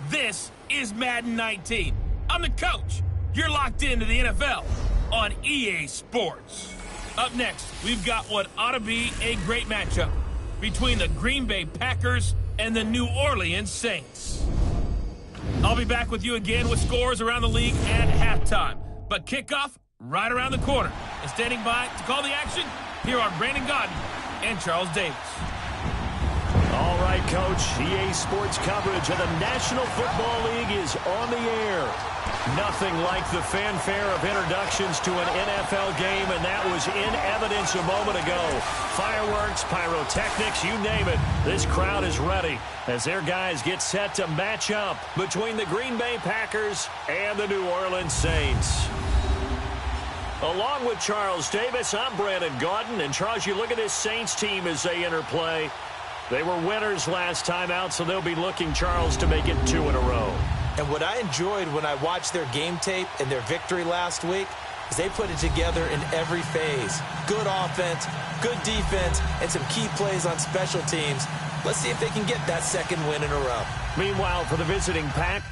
This is Madden 19. I'm the coach. You're locked into the NFL on EA Sports. Up next, we've got what ought to be a great matchup between the Green Bay Packers and the New Orleans Saints. I'll be back with you again with scores around the league at halftime. But kickoff right around the corner. And standing by to call the action, here are Brandon Gaudin and Charles Davis. All right, Coach. EA Sports coverage of the National Football League is on the air. Nothing like the fanfare of introductions to an NFL game, and that was in evidence a moment ago. Fireworks, pyrotechnics, you name it. This crowd is ready as their guys get set to match up between the Green Bay Packers and the New Orleans Saints. Along with Charles Davis, I'm Brandon Gaudin. And, Charles, you look at this Saints team as they interplay. They were winners last time out, so they'll be looking, Charles, to make it 2 in a row. And what I enjoyed when I watched their game tape and their victory last week is they put it together in every phase. Good offense, good defense, and some key plays on special teams. Let's see if they can get that second win in a row. Meanwhile, for the visiting Pack,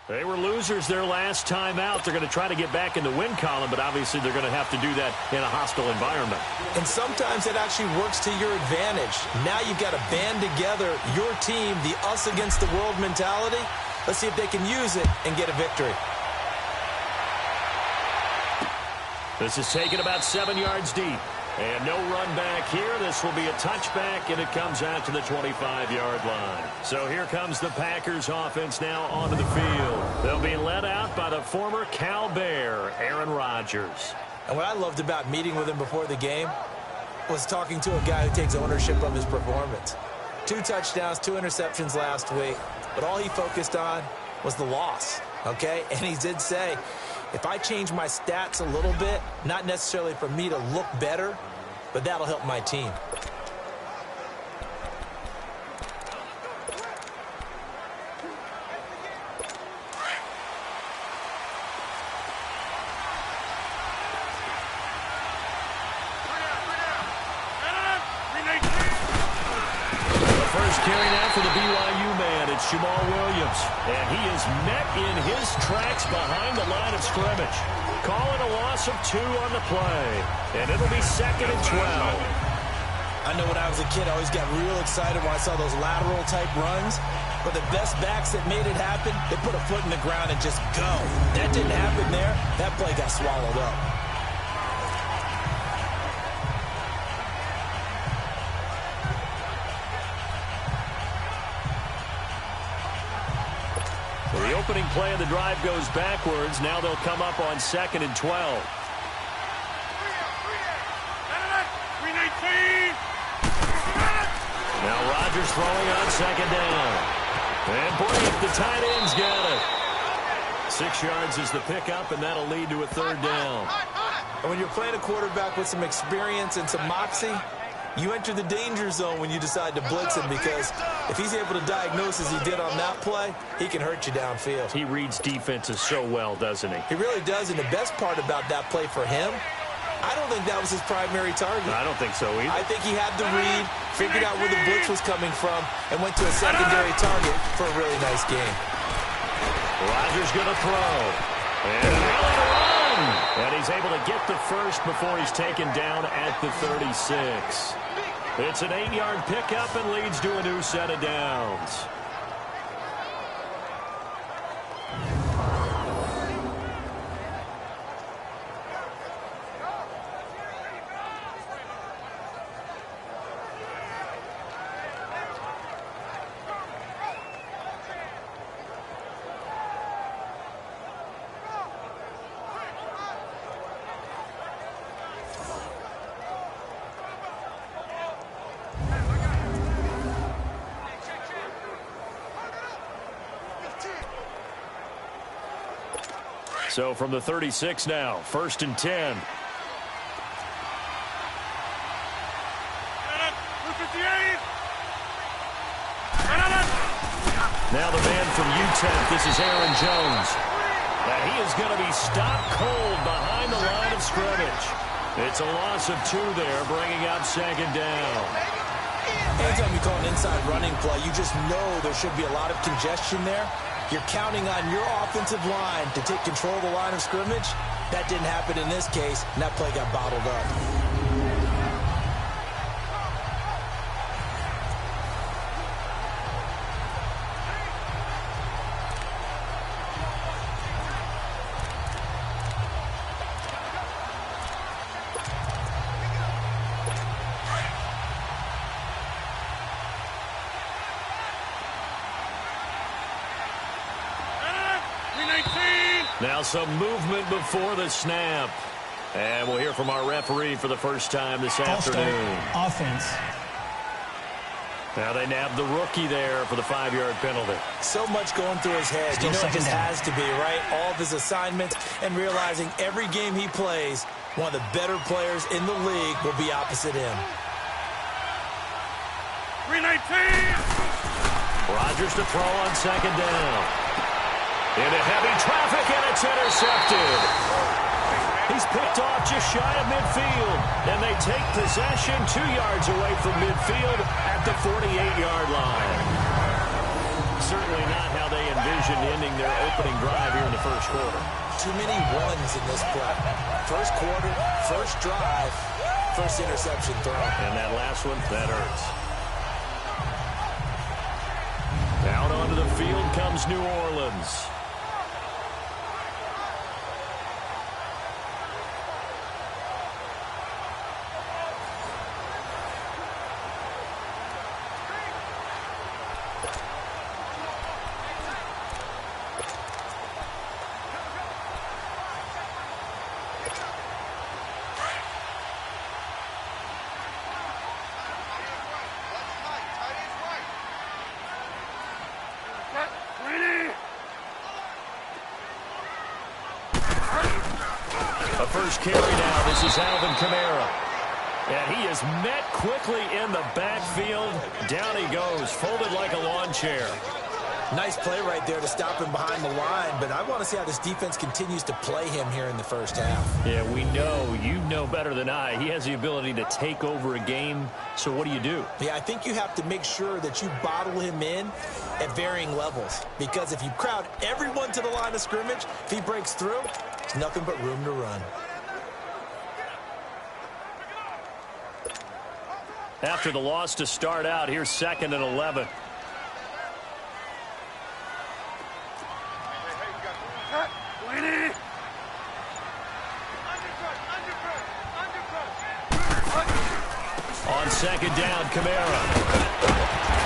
they were losers their last time out. They're going to try to get back in the win column, but obviously they're going to have to do that in a hostile environment. And sometimes it actually works to your advantage. Now you've got to band together your team, the us against the world mentality. Let's see if they can use it and get a victory. This is taken about 7 yards deep. And no run back here. This will be a touchback, and it comes out to the 25-yard line. So here comes the Packers offense now onto the field. They'll be led out by the former Cal Bear, Aaron Rodgers. And what I loved about meeting with him before the game was talking to a guy who takes ownership of his performance. 2 touchdowns, 2 interceptions last week, but all he focused on was the loss, okay? And he did say, if I change my stats a little bit, not necessarily for me to look better, but that'll help my team. The first carry now for the BYU man, it's Jamal Williams. And he is met in his tracks behind the line of scrimmage. Calling a loss of 2 on the play. And it'll be 2nd and 12. I know when I was a kid, I always got real excited when I saw those lateral type runs. But the best backs that made it happen, they put a foot in the ground and just go. That didn't happen there. That play got swallowed up. The opening play of the drive goes backwards. Now they'll come up on 2nd and 12. Now Rodgers throwing on 2nd down. And Blake, the tight end's got it. 6 yards is the pickup, and that'll lead to a 3rd down. And when you're playing a quarterback with some experience and some moxie, You enter the danger zone when you decide to blitz him, because if he's able to diagnose as he did on that play, he can hurt you downfield. He reads defenses so well, doesn't he? He really does, and the best part about that play for him, I don't think that was his primary target. I don't think so either. I think he had the read, figured out where the blitz was coming from, and went to a secondary target for a really nice game. Rodgers going to throw. And a run. And he's able to get the first before he's taken down at the 36. It's an 8-yard pickup and leads to a new set of downs. So from the 36 now, 1st and 10. Now the man from UTEP, this is Aaron Jones. And he is going to be stopped cold behind the line of scrimmage. It's a loss of 2 there, bringing up 2nd down. Anytime you call an inside running play, you just know there should be a lot of congestion there. You're counting on your offensive line to take control of the line of scrimmage. That didn't happen in this case, and that play got bottled up. Now some movement before the snap. And we'll hear from our referee for the first time this afternoon. Offense. Now they nab the rookie there for the 5-yard penalty. So much going through his head. Still you know it just down. has to be, right? All of his assignments and realizing every game he plays, one of the better players in the league will be opposite him. 319! Rodgers to throw on 2nd down. Into heavy traffic, and it's intercepted. He's picked off just shy of midfield, and they take possession 2 yards away from midfield at the 48-yard line. Certainly not how they envisioned ending their opening drive here in the first quarter. Too many ones in this play. First quarter, first drive, first interception throw. And that last one, that hurts. Out onto the field comes New Orleans. First carry now. This is Alvin Kamara. And he is met quickly in the backfield. Down he goes, folded like a lawn chair. Nice play right there to stop him behind the line, but I want to see how this defense continues to play him here in the first half. Yeah, we know. You know better than I. He has the ability to take over a game. So what do you do? Yeah, I think you have to make sure that you bottle him in at varying levels, because if you crowd everyone to the line of scrimmage, if he breaks through, there's nothing but room to run. After the loss to start out, here's 2nd and 11. On 2nd down, Kamara.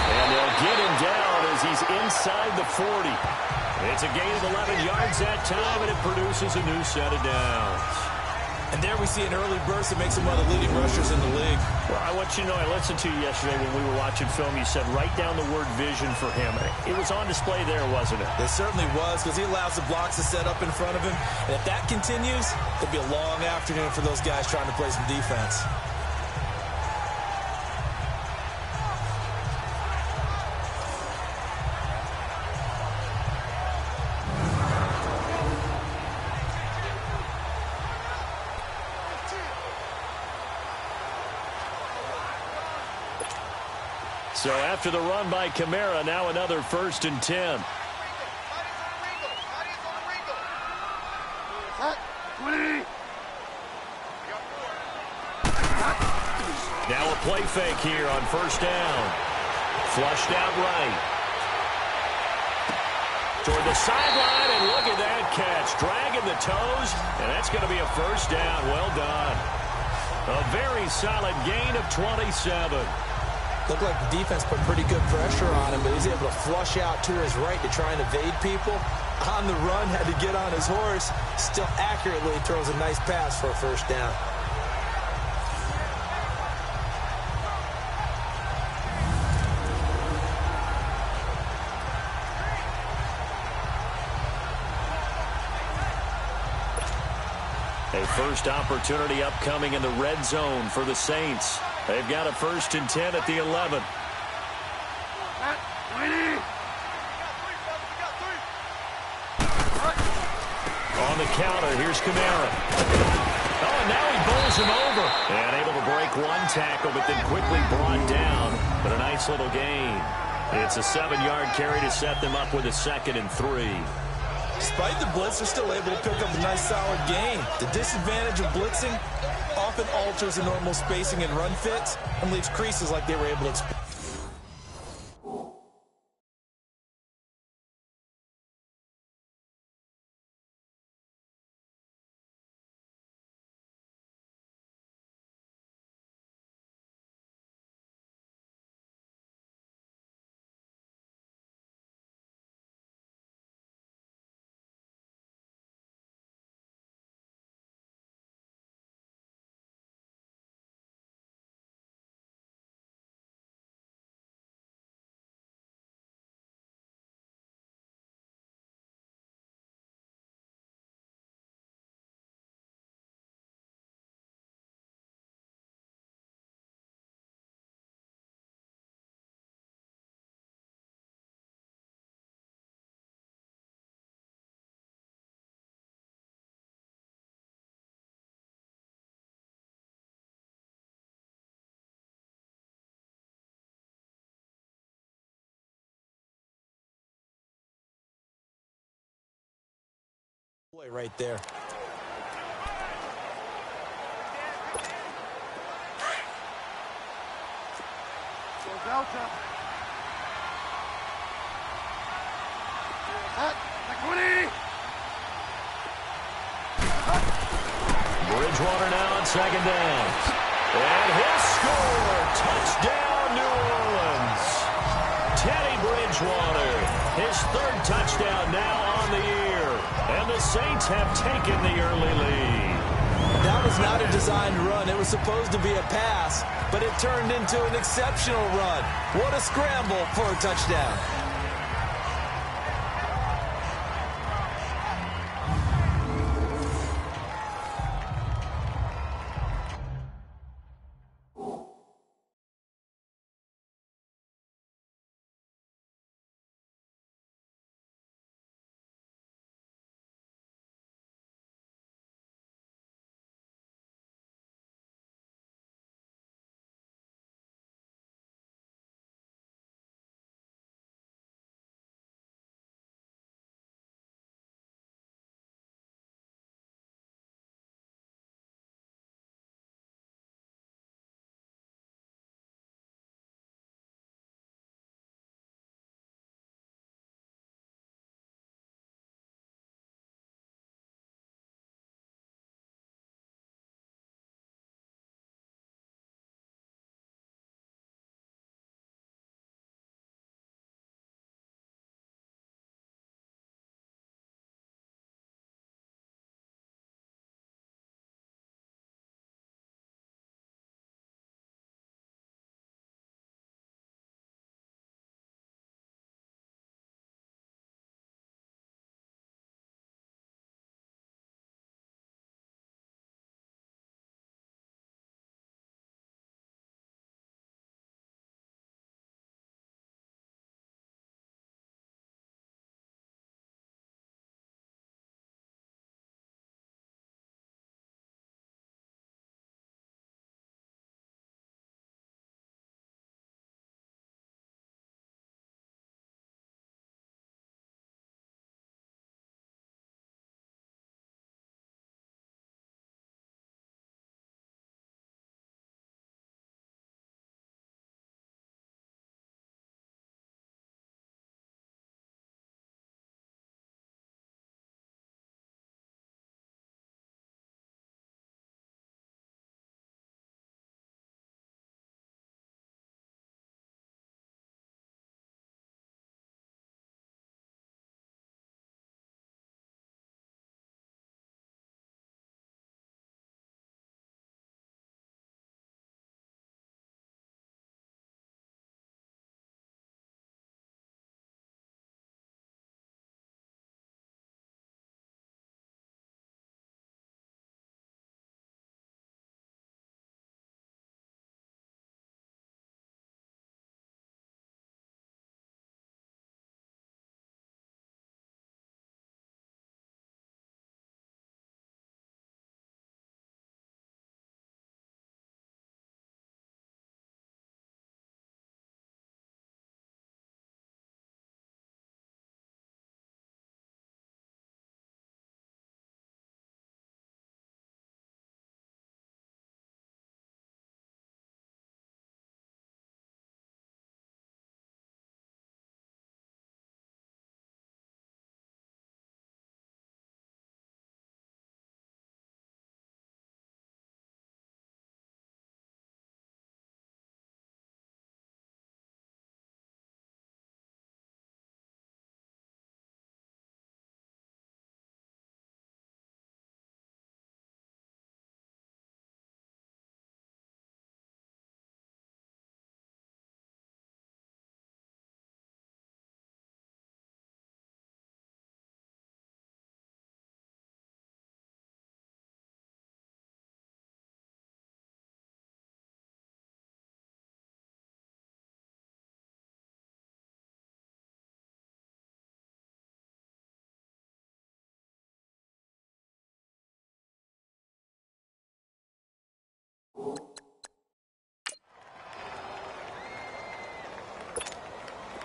And they'll get him down as he's inside the 40. It's a gain of 11 yards that time, and it produces a new set of downs. And there we see an early burst that makes him one of the leading rushers in the league. Well, I want you to know, I listened to you yesterday when we were watching film. You said write down the word vision for him. It was on display there, wasn't it? It certainly was, because he allows the blocks to set up in front of him. And if that continues, it'll be a long afternoon for those guys trying to play some defense. So after the run by Kamara, now another 1st and 10. Now a play fake here on 1st down. Flushed out right. Toward the sideline, and look at that catch. Dragging the toes, and that's going to be a 1st down. Well done. A very solid gain of 27. Looked like the defense put pretty good pressure on him, but he's able to flush out to his right to try and evade people. On the run, had to get on his horse. Still accurately throws a nice pass for a 1st down. A first opportunity upcoming in the red zone for the Saints. They've got a 1st and 10 at the 11. On the counter, here's Kamara. Oh, and now he bowls him over. And able to break one tackle, but then quickly brought down. But a nice little gain. It's a 7-yard carry to set them up with a 2nd and 3. Despite the blitz, they're still able to pick up a nice solid gain. The disadvantage of blitzing often alters the normal spacing and run fits and leaves creases like they were able to exploit. Right there. Delta. Bridgewater now on 2nd down. And he'll score. Touchdown, New Orleans. Teddy Bridgewater, his 3rd touchdown now on the year. And the Saints have taken the early lead. That was not a designed run. It was supposed to be a pass, but it turned into an exceptional run. What a scramble for a touchdown.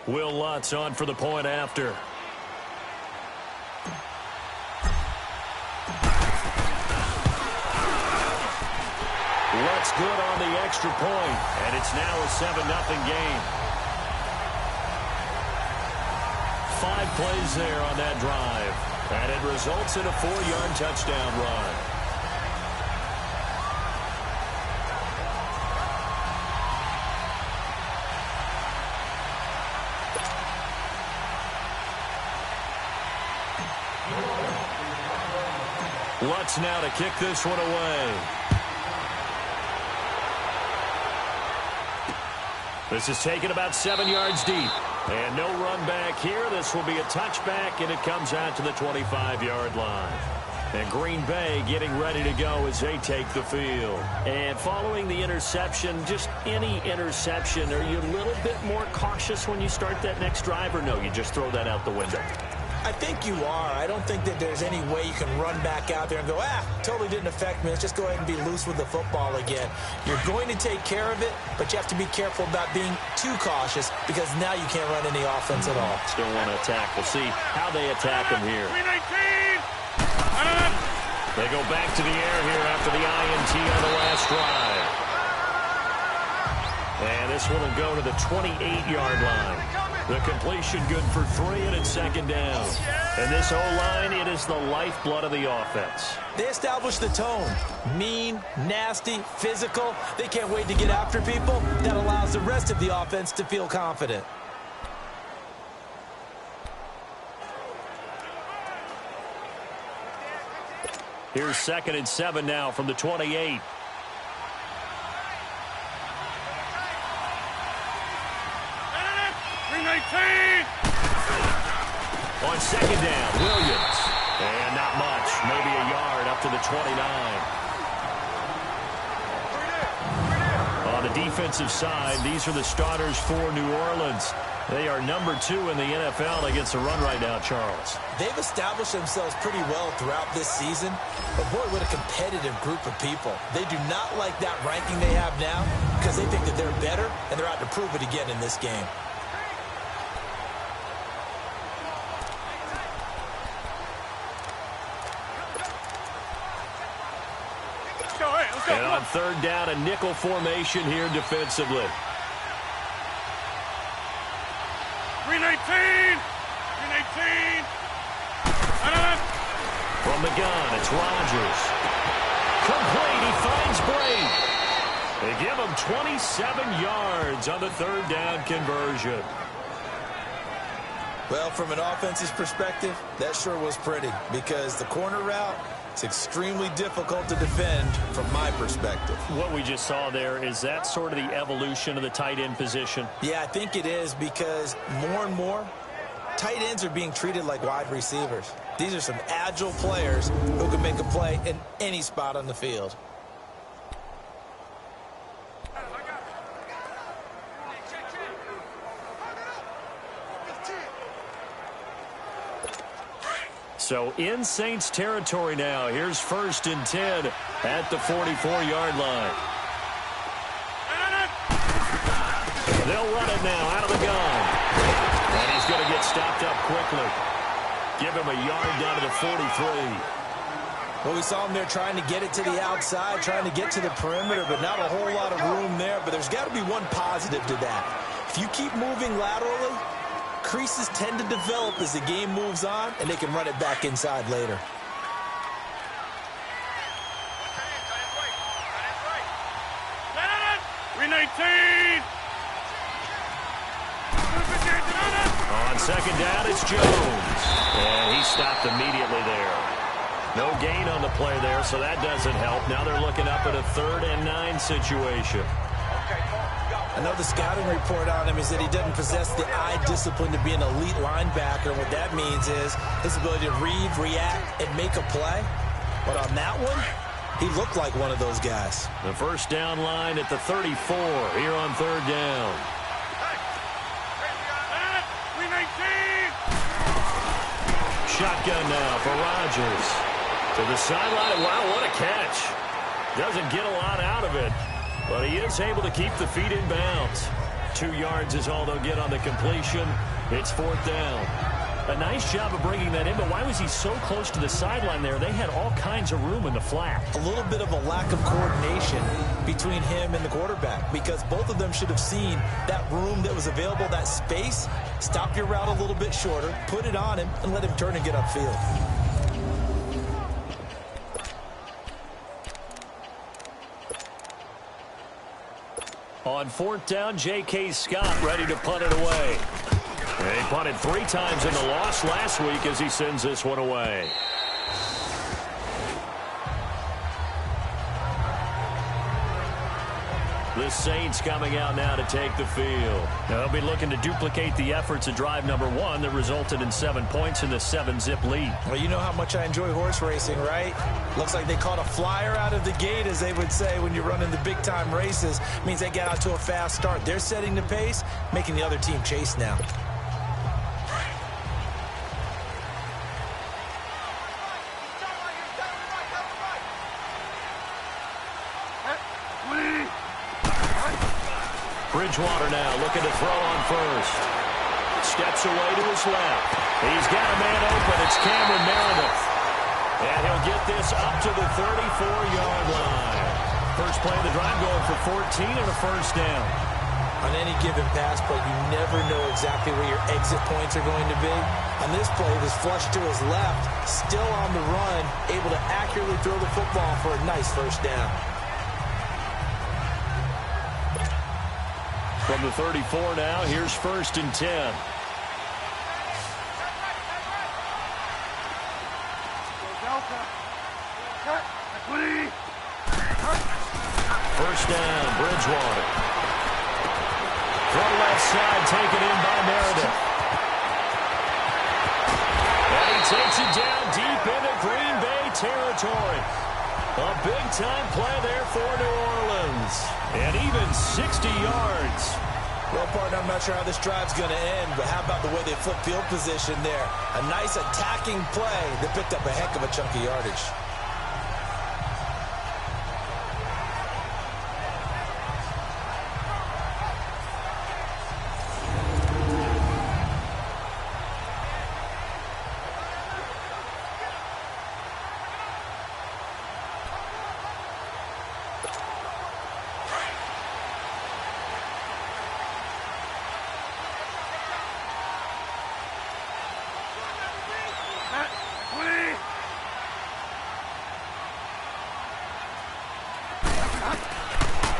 Will Lutz on for the point after. Lutz good on the extra point, and it's now a 7-0 game. 5 plays there on that drive, and it results in a 4-yard touchdown run. Lutz now to kick this one away. This is taken about 7 yards deep. And no run back here. This will be a touchback, and it comes out to the 25-yard line. And Green Bay getting ready to go as they take the field. And following the interception, just any interception, are you a little bit more cautious when you start that next drive, or no, you just throw that out the window? I think you are. I don't think that there's any way you can run back out there and go, totally didn't affect me. Let's just go ahead and be loose with the football again. You're going to take care of it, but you have to be careful about being too cautious because now you can't run any offense at all. Still want to attack. We'll see how they attack him here. They go back to the air here after the INT on the last drive. And this one will go to the 28-yard line. The completion good for 3, and it's 2nd down. And this O-line, it is the lifeblood of the offense. They establish the tone. Mean, nasty, physical. They can't wait to get after people. That allows the rest of the offense to feel confident. Here's 2nd and 7 now from the 28. On 2nd down, Williams. And not much, maybe a yard up to the 29. On the defensive side, these are the starters for New Orleans. They are number 2 in the NFL against the run right now, Charles. They've established themselves pretty well throughout this season, but boy, what a competitive group of people. They do not like that ranking they have now because they think that they're better, and they're out to prove it again in this game. And on 3rd down, a nickel formation here defensively. 319! From the gun, it's Rodgers. Complete, he finds Brady. They give him 27 yards on the 3rd down conversion. Well, from an offense's perspective, that sure was pretty because the corner route, it's extremely difficult to defend from my perspective. What we just saw there, is that sort of the evolution of the tight end position? Yeah, I think it is because more and more, tight ends are being treated like wide receivers. These are some agile players who can make a play in any spot on the field. So in Saints territory now. Here's 1st and 10 at the 44-yard line. They'll run it now out of the gun. And he's going to get stopped up quickly. Give him a yard down to the 43. Well, we saw him there trying to get it to the outside, trying to get to the perimeter, but not a whole lot of room there. But there's got to be one positive to that. If you keep moving laterally, creases tend to develop as the game moves on, and they can run it back inside later. On 2nd down, it's Jones. And he stopped immediately there. No gain on the play there, so that doesn't help. Now they're looking up at a 3rd and 9 situation. I know the scouting report on him is that he doesn't possess the eye discipline to be an elite linebacker. And what that means is his ability to read, react, and make a play. But on that one, he looked like one of those guys. The 1st down line at the 34 here on 3rd down. Shotgun now for Rodgers. To the sideline. Wow, what a catch. Doesn't get a lot out of it, but he is able to keep the feet in bounds. 2 yards is all they'll get on the completion. It's 4th down. A nice job of bringing that in, but why was he so close to the sideline there? They had all kinds of room in the flat. A little bit of a lack of coordination between him and the quarterback, because both of them should have seen that room that was available, that space. Stop your route a little bit shorter, put it on him, and let him turn and get upfield. On 4th down, J.K. Scott ready to punt it away. He punted 3 times in the loss last week as he sends this one away. The Saints coming out now to take the field. Now they'll be looking to duplicate the efforts of drive number 1 that resulted in 7 points in the 7-zip lead. Well, you know how much I enjoy horse racing, right? Looks like they caught a flyer out of the gate, as they would say when you're running the big-time races. Means they get out to a fast start. They're setting the pace, making the other team chase now. Bridgewater now looking to throw on first. Steps away to his left. He's got a man open. It's Cameron Meredith. And he'll get this up to the 34-yard line. First play of the drive going for 14 and a first down. On any given pass play, you never know exactly where your exit points are going to be. On this play, it was flushed to his left, still on the run, able to accurately throw the football for a nice first down. From the 34 now, here's 1st and 10. First down, Bridgewater. From left side, taken in by Meredith. And he takes it down deep into Green Bay territory. A big-time play there for New Orleans. And even 60 yards. Well, partner, I'm not sure how this drive's going to end, but how about the way they flip field position there? A nice attacking play that picked up a heck of a chunk of yardage.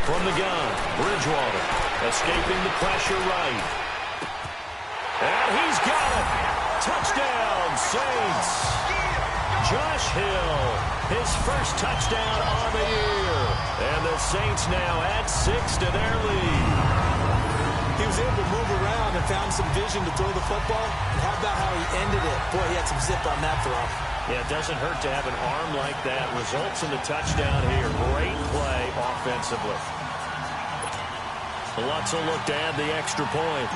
From the gun, Bridgewater escaping the pressure right. And he's got it. Touchdown, Saints. Josh Hill, his first touchdown on the year. And the Saints now add 6 to their lead. He was able to move around and found some vision to throw the football. And how about how he ended it? Boy, he had some zip on that throw. Yeah, it doesn't hurt to have an arm like that. Results in the touchdown here. Great play offensively. Lutz will look to add the extra point.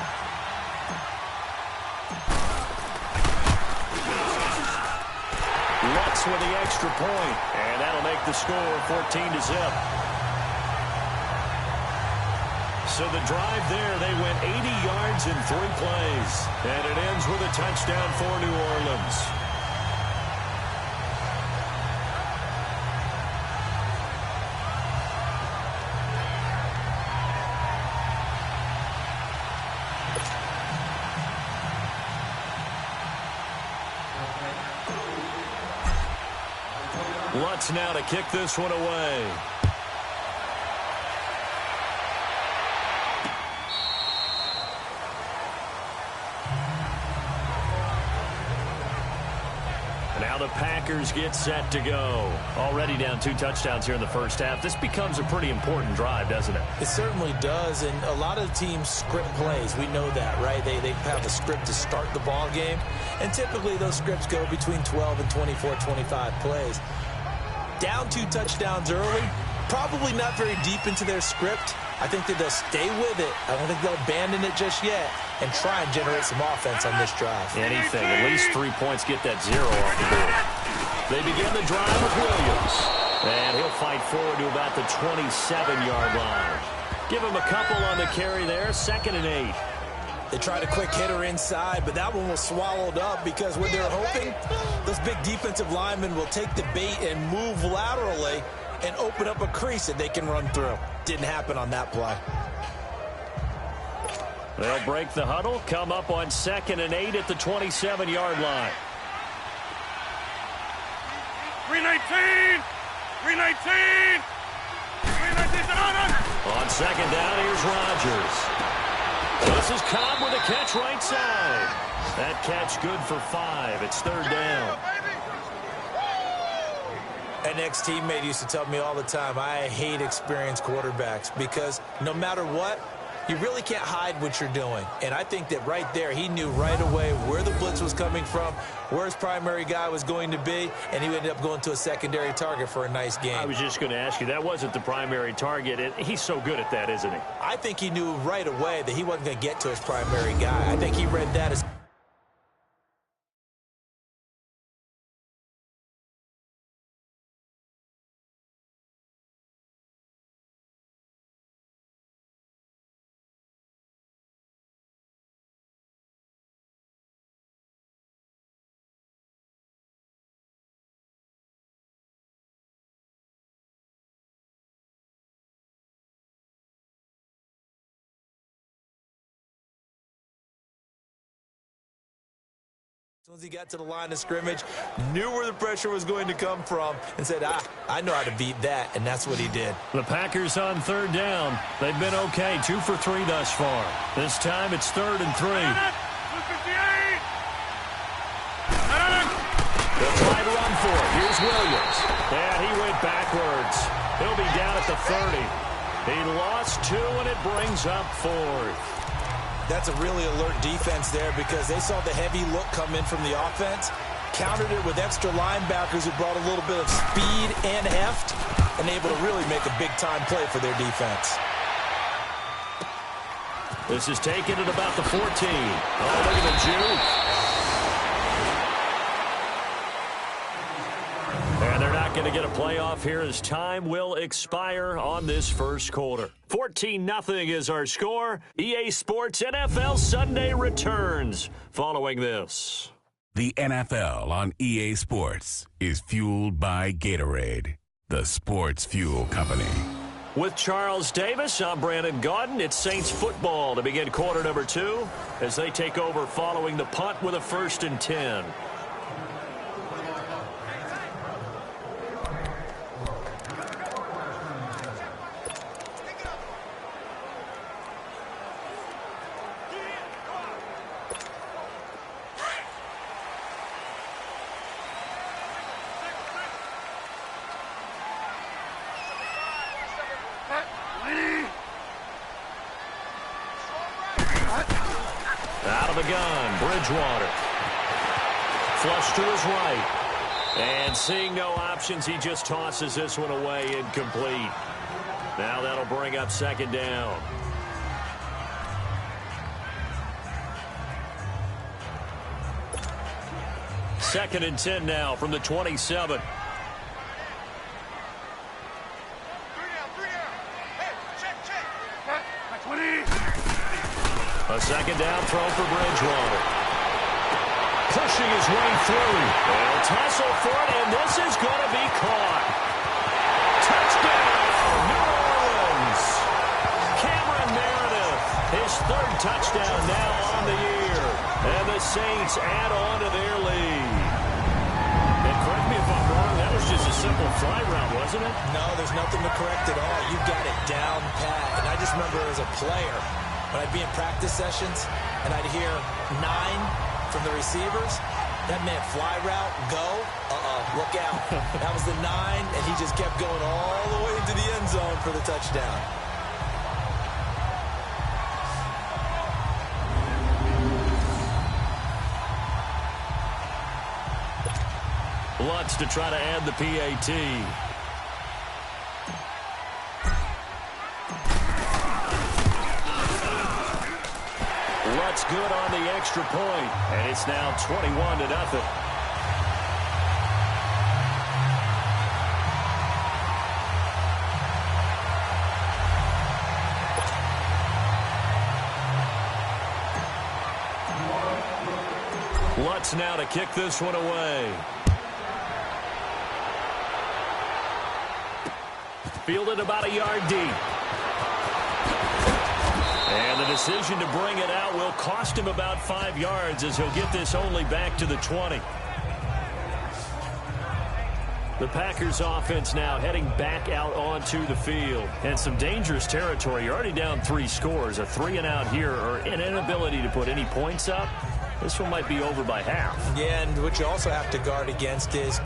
Lutz with the extra point, and that'll make the score 14-0. So the drive there, they went 80 yards in 3 plays, and it ends with a touchdown for New Orleans. Lutz now to kick this one away. Now the Packers get set to go. Already down 2 touchdowns here in the first half. This becomes a pretty important drive, doesn't it? It certainly does, and a lot of teams script plays. We know that, right? They have a script to start the ball game, and typically those scripts go between 12 and 24, 25 plays. Down 2 touchdowns early, probably not very deep into their script. I think that they'll stay with it. I don't think they'll abandon it just yet and try and generate some offense on this drive. Anything. At least 3 points, get that 0 off the board. They begin the drive with Williams. And he'll fight forward to about the 27-yard line. Give him a couple on the carry there. 2nd and 8. They tried a quick hitter inside, but that one was swallowed up because what they're hoping, those big defensive linemen will take the bait and move laterally and open up a crease that they can run through. Didn't happen on that play. They'll break the huddle, come up on 2nd and 8 at the 27-yard line. 319! 319! 319! On 2nd down, here's Rodgers. This is Cobb with a catch right side. That catch good for 5. It's 3rd down. An ex-teammate used to tell me all the time, I hate experienced quarterbacks because no matter what, you really can't hide what you're doing. And I think that right there, he knew right away where the blitz was coming from, where his primary guy was going to be, and he ended up going to a secondary target for a nice game. I was just going to ask you, that wasn't the primary target. He's so good at that, isn't he? I think he knew right away that he wasn't going to get to his primary guy. I think he read that as... As soon as he got to the line of scrimmage, knew where the pressure was going to come from, and said, I know how to beat that, and that's what he did. The Packers on 3rd down. They've been okay, 2 for 3 thus far. This time it's 3rd and 3. They'll try to run for it. Here's Williams. Yeah, he went backwards. He'll be down at the 30. He lost 2, and it brings up 4th. That's a really alert defense there because they saw the heavy look come in from the offense, countered it with extra linebackers who brought a little bit of speed and heft, and able to really make a big-time play for their defense. This is taken at about the 14. Oh, look at the juke. And they're not going to get a playoff here as time will expire on this first quarter. 14-0 is our score. EA Sports NFL Sunday returns following this. The NFL on EA Sports is fueled by Gatorade, the sports fuel company. With Charles Davis, I'm Brandon Gaudin. It's Saints football to begin quarter number 2 as they take over following the punt with a 1st and 10. Flush to his right. And seeing no options, he just tosses this one away incomplete. Now that'll bring up 2nd down. Second and 10 now from the 27. A 2nd down throw for Bridgewater. Pushing his way through. They'll tussle for it, and this is going to be caught. Touchdown, New Orleans. Cameron Meredith, his 3rd touchdown now on the year. And the Saints add on to their lead. And correct me if I'm wrong, that was just a simple fly route, wasn't it? No, there's nothing to correct at all. You got it down pat. And I just remember as a player, when I'd be in practice sessions, and I'd hear 9 from the receivers, that meant fly route, go, look out. That was the 9, and he just kept going all the way into the end zone for the touchdown. Lutz to try to add the PAT. Lutz good on the extra point, and it's now 21-0. Lutz now to kick this one away. Fielded about a yard deep. And the decision to bring it out will cost him about 5 yards as he'll get this only back to the 20. The Packers offense now heading back out onto the field. And some dangerous territory. You're already down 3 scores. A 3-and-out here or an inability to put any points up. This one might be over by half. Yeah, and what you also have to guard against is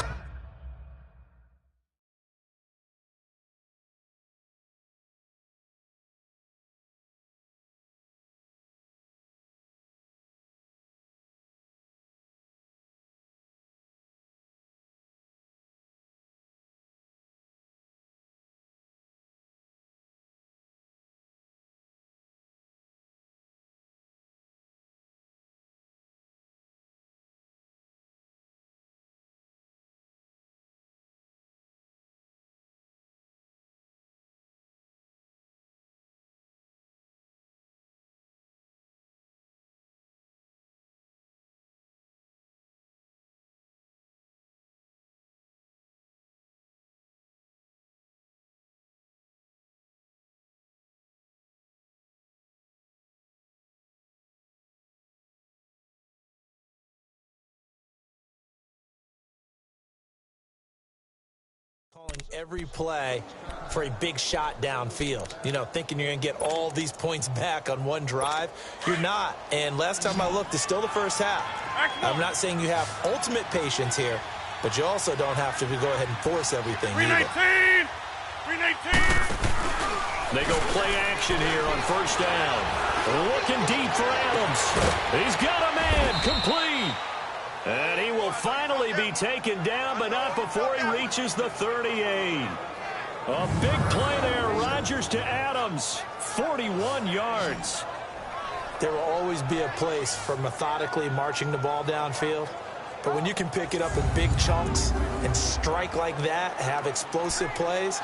calling every play for a big shot downfield. You know, thinking you're going to get all these points back on one drive. You're not. And last time I looked, it's still the first half. I'm not saying you have ultimate patience here, but you also don't have to go ahead and force everything. 319! 319! They go play action here on first down. Looking deep for Adams. He's got a man. Complete. And he will finally be taken down, but not before he reaches the 38. A big play there. Rodgers to Adams. 41 yards. There will always be a place for methodically marching the ball downfield. But when you can pick it up in big chunks and strike like that, have explosive plays,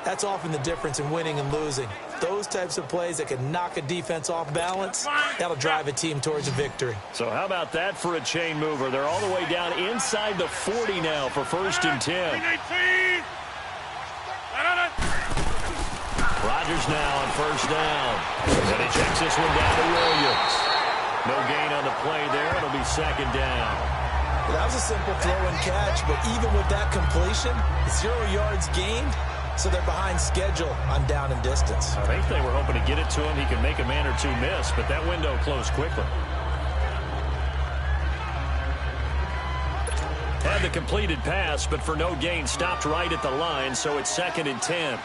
that's often the difference in winning and losing. Those types of plays that can knock a defense off balance, that'll drive a team towards a victory. So how about that for a chain mover? They're all the way down inside the 40 now for 1st and 10. Rodgers now on first down. And he checks this one down to Williams. No gain on the play there. It'll be 2nd down. Well, that was a simple throw and catch, but even with that completion, 0 yards gained. So they're behind schedule on down and distance. I think they were hoping to get it to him. He could make a man or two miss, but that window closed quickly. Had the completed pass, but for no gain, stopped right at the line, so it's 2nd and 10.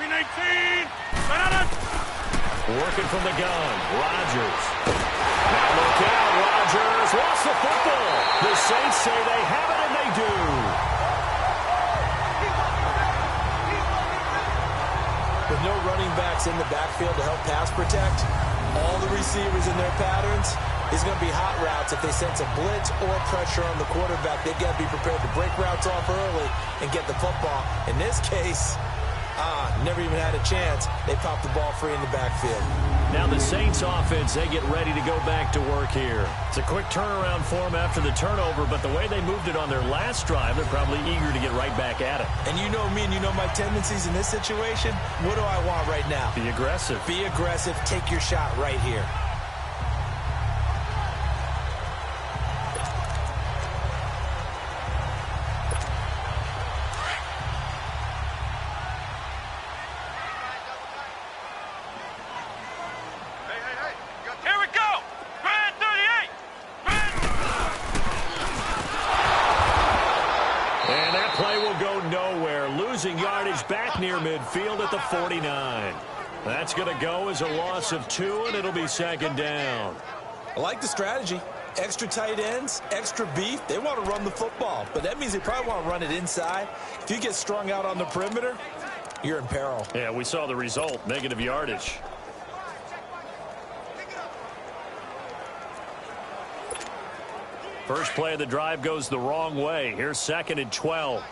319! Working from the gun, Rodgers. Now look out, Rodgers lost the football. The Saints say they have it, and they do. With no running backs in the backfield to help pass protect, all the receivers in their patterns is going to be hot routes. If they sense a blitz or pressure on the quarterback, they've got to be prepared to break routes off early and get the football. In this case, never even had a chance. They popped the ball free in the backfield. Now the Saints offense, they get ready to go back to work here. It's a quick turnaround for them after the turnover, but the way they moved it on their last drive, they're probably eager to get right back at it. And you know me and you know my tendencies in this situation. What do I want right now? Be aggressive. Be aggressive. Take your shot right here. Back near midfield at the 49. That's going to go as a loss of 2, and it'll be 2nd down. I like the strategy. Extra tight ends, extra beef. They want to run the football, but that means they probably want to run it inside. If you get strung out on the perimeter, you're in peril. Yeah, we saw the result, negative yardage. First play of the drive goes the wrong way. Here's 2nd and 12.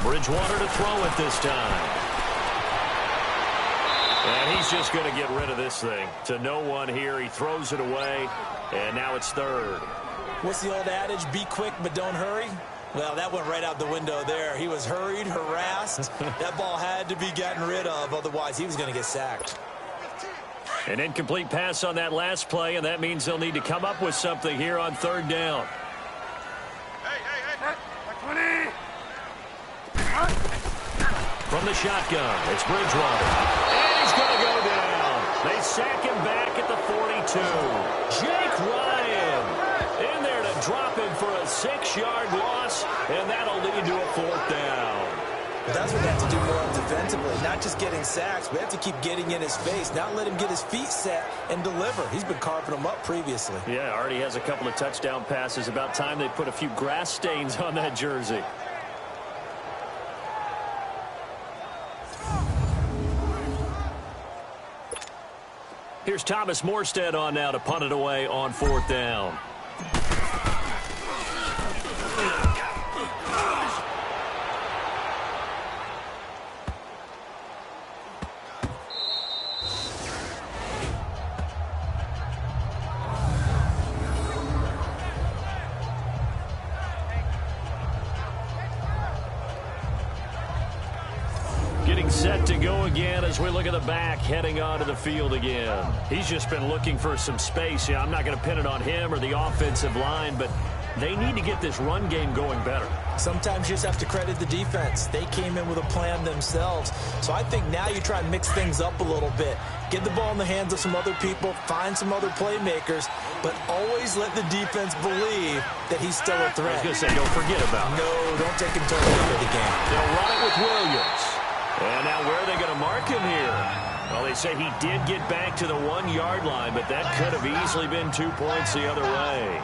Bridgewater to throw it this time. And he's just going to get rid of this thing. To no one here. He throws it away, and now it's third. What's the old adage? Be quick, but don't hurry. Well, that went right out the window there. He was hurried, harassed. That ball had to be gotten rid of, otherwise he was going to get sacked. An incomplete pass on that last play, and that means they'll need to come up with something here on third down. From the shotgun, it's Bridgewater. And he's going to go down. They sack him back at the 42. Jake Ryan in there to drop him for a 6-yard loss, and that'll lead to a fourth down. But that's what they have to do more defensively, not just getting sacks, but they have to keep getting in his face, not let him get his feet set and deliver. He's been carving them up previously. Yeah, already has a couple of touchdown passes. About time they put a few grass stains on that jersey. Here's Thomas Morstead on now to punt it away on fourth down. Set to go again as we look at the back heading onto the field again. He's just been looking for some space. Yeah, I'm not going to pin it on him or the offensive line, but they need to get this run game going better. Sometimes you just have to credit the defense. They came in with a plan themselves. So I think now you try and mix things up a little bit. Get the ball in the hands of some other people, find some other playmakers, but always let the defense believe that he's still a threat. I was going to say, don't forget about him. No, don't take him totally out of the game. They'll run it with Williams. And now where are they going to mark him here? Well, they say he did get back to the 1-yard line, but that could have easily been 2 points the other way.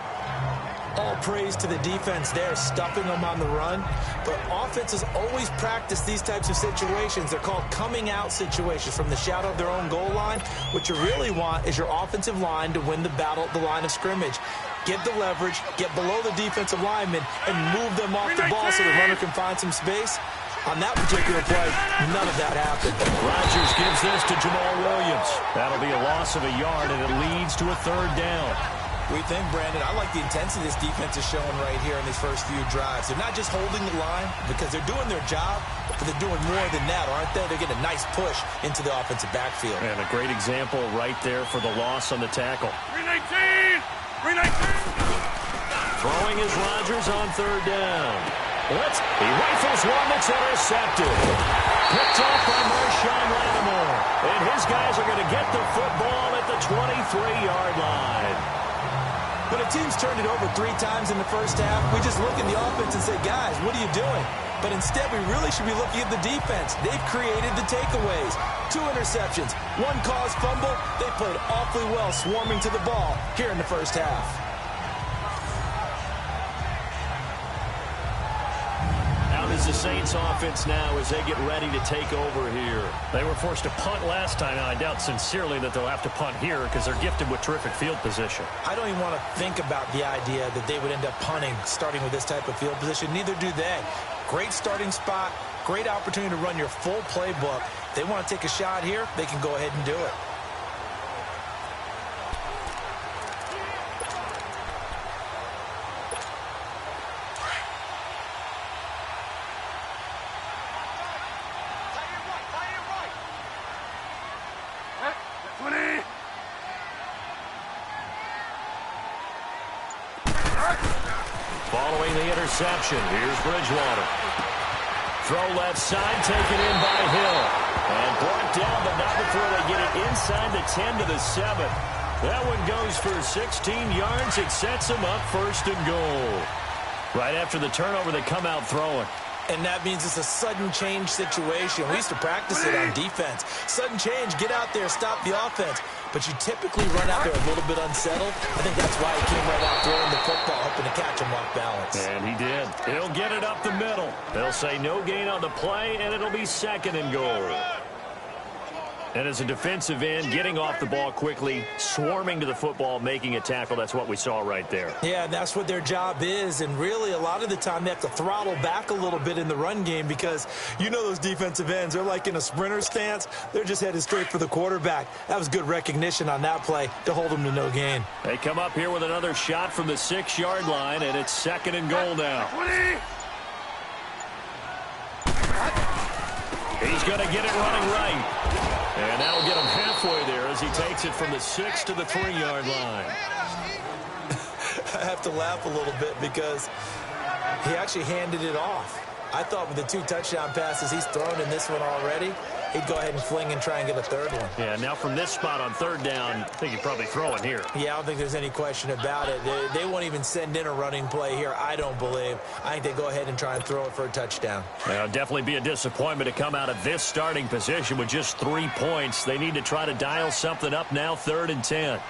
All praise to the defense there, stuffing them on the run. But offenses always practice these types of situations. They're called coming out situations from the shadow of their own goal line. What you really want is your offensive line to win the battle at the line of scrimmage. Get the leverage, get below the defensive lineman, and move them off the ball so the runner can find some space. On that particular play, none of that happened. Rodgers gives this to Jamal Williams. That'll be a loss of a yard, and it leads to a third down. We think, Brandon, I like the intensity this defense is showing right here in these first few drives. They're not just holding the line because they're doing their job, but they're doing more than that, aren't they? They're getting a nice push into the offensive backfield. And a great example right there for the loss on the tackle. 319! 319! Throwing is Rodgers on third down. He rifles one that's intercepted. Picked off by Marshawn Lattimore. And his guys are going to get the football at the 23-yard line. When a team's turned it over 3 times in the first half, we just look at the offense and say, guys, what are you doing? But instead, we really should be looking at the defense. They've created the takeaways. 2 interceptions, 1 caused fumble. They played awfully well swarming to the ball here in the first half. The Saints offense now as they get ready to take over here. They were forced to punt last time, and I doubt sincerely that they'll have to punt here because they're gifted with terrific field position. I don't even want to think about the idea that they would end up punting starting with this type of field position. Neither do they. Great starting spot, great opportunity to run your full playbook. If they want to take a shot here, they can go ahead and do it. Following the interception, here's Bridgewater. Throw left side, taken in by Hill. And brought down, but not before they get it inside the 10 to the 7. That one goes for 16 yards. It sets them up first and goal. Right after the turnover, they come out throwing. And that means it's a sudden change situation. We used to practice it on defense. Sudden change, get out there, stop the offense. But you typically run out there a little bit unsettled. I think that's why he came right out throwing the football, hoping to catch him off balance. And he did. He'll get it up the middle. They'll say no gain on the play, and it'll be second and goal. And as a defensive end, getting off the ball quickly, swarming to the football, making a tackle, that's what we saw right there. Yeah, that's what their job is. And really, a lot of the time, they have to throttle back a little bit in the run game because you know those defensive ends, they're like in a sprinter stance. They're just headed straight for the quarterback. That was good recognition on that play to hold them to no gain. They come up here with another shot from the 6-yard line, and it's 2nd and goal now. 20. He's going to get it running right. And that'll get him halfway there as he takes it from the 6 to the 3-yard line. I have to laugh a little bit because he actually handed it off. I thought with the 2 touchdown passes he's thrown in this one already, he'd go ahead and fling and try and get a 3rd one. Yeah, now from this spot on 3rd down, I think he'd probably throw it here. Yeah, I don't think there's any question about it. They won't even send in a running play here, I don't believe. I think they go ahead and try and throw it for a touchdown. Well, it'll definitely be a disappointment to come out of this starting position with just 3 points. They need to try to dial something up now, 3rd and 10.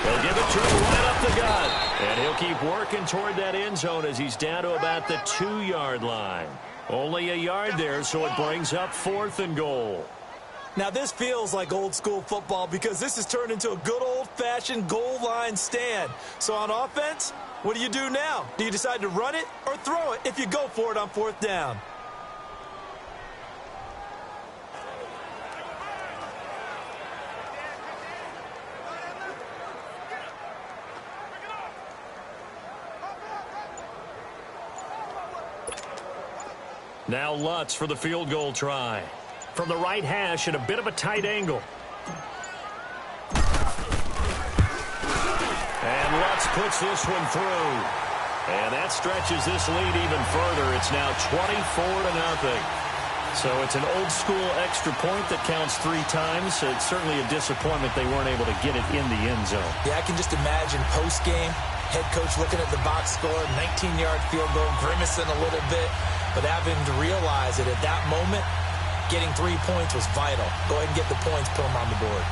They'll give it to him right up the gut. And he'll keep working toward that end zone as he's down to about the 2-yard line. Only a yard there, so it brings up 4th and goal. Now, this feels like old-school football because this has turned into a good old-fashioned goal line stand. So on offense, what do you do now? Do you decide to run it or throw it if you go for it on 4th down? Now Lutz for the field goal try. From the right hash at a bit of a tight angle. And Lutz puts this one through. And that stretches this lead even further. It's now 24-0. So it's an old-school extra point that counts 3 times. So it's certainly a disappointment they weren't able to get it in the end zone. Yeah, I can just imagine post-game, head coach looking at the box score, 19-yard field goal, grimacing a little bit. But having to realize that at that moment, getting 3 points was vital. Go ahead and get the points, put them on the board.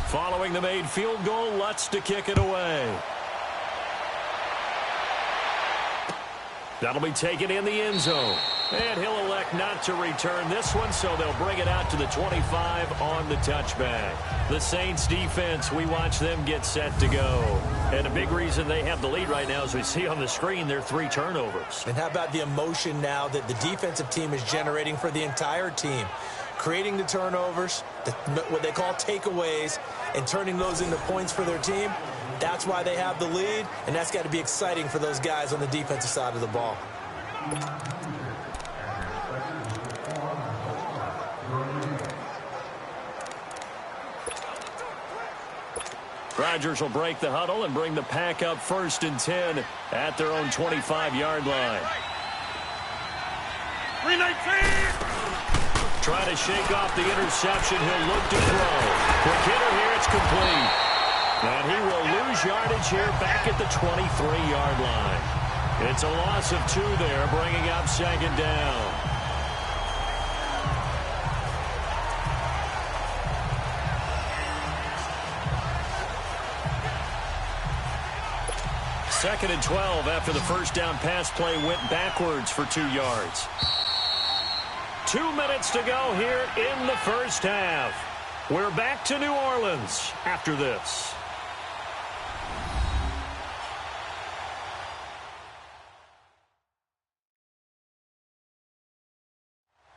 Following the made field goal, Lutz to kick it away. That'll be taken in the end zone. And he'll elect not to return this one, so they'll bring it out to the 25 on the touchback. The Saints defense, we watch them get set to go. And a big reason they have the lead right now, as we see on the screen, their 3 turnovers. And how about the emotion now that the defensive team is generating for the entire team? Creating the turnovers, what they call takeaways, and turning those into points for their team. That's why they have the lead, and that's got to be exciting for those guys on the defensive side of the ball. Rodgers will break the huddle and bring the pack up 1st and 10 at their own 25-yard line. 319. Trying to shake off the interception. He'll look to throw. Quick hitter here. It's complete. And he will lose yardage here back at the 23-yard line. It's a loss of 2 there, bringing up 2nd down. Second and 12 after the first down pass play went backwards for 2 yards. 2 minutes to go here in the first half. We're back to New Orleans after this.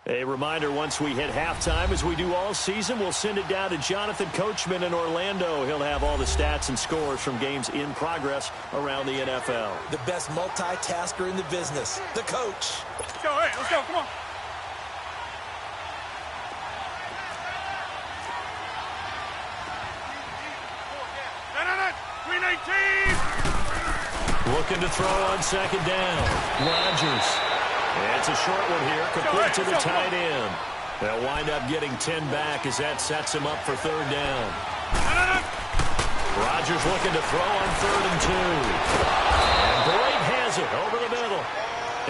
A reminder, once we hit halftime, as we do all season, we'll send it down to Jonathan Coachman in Orlando. He'll have all the stats and scores from games in progress around the NFL. The best multitasker in the business, the coach. Let's go, hey, let's go, come on. No, 319. Looking to throw on 2nd down. Rodgers. It's a short one here, complete to the tight end. They'll wind up getting 10 back as that sets him up for 3rd down. Rodgers looking to throw on 3rd and 2. And Boyd has it over the middle.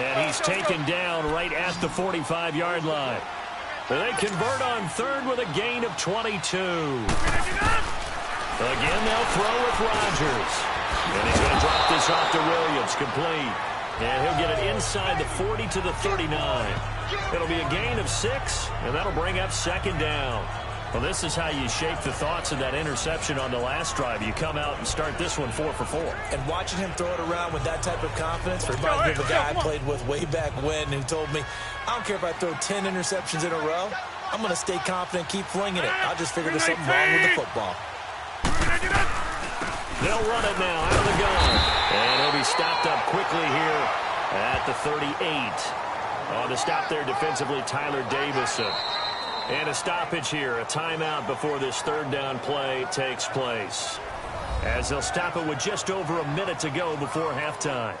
And he's taken down right at the 45-yard line. They convert on 3rd with a gain of 22. Again, they'll throw with Rodgers. And he's going to drop this off to Williams, complete. And he'll get it inside the 40 to the 39. It'll be a gain of 6, and that'll bring up 2nd down. Well, this is how you shape the thoughts of that interception on the last drive. You come out and start this one 4 for 4. And watching him throw it around with that type of confidence reminds me of a guy I played with way back when who told me, I don't care if I throw 10 interceptions in a row. I'm going to stay confident, keep flinging it. I just figured there's something wrong with the football. They'll run it now out of the gun. And he'll be stopped up quickly here at the 38. On the stop there defensively, Tyler Davison. And a stoppage here, a timeout before this 3rd down play takes place. As they'll stop it with just over a minute to go before halftime.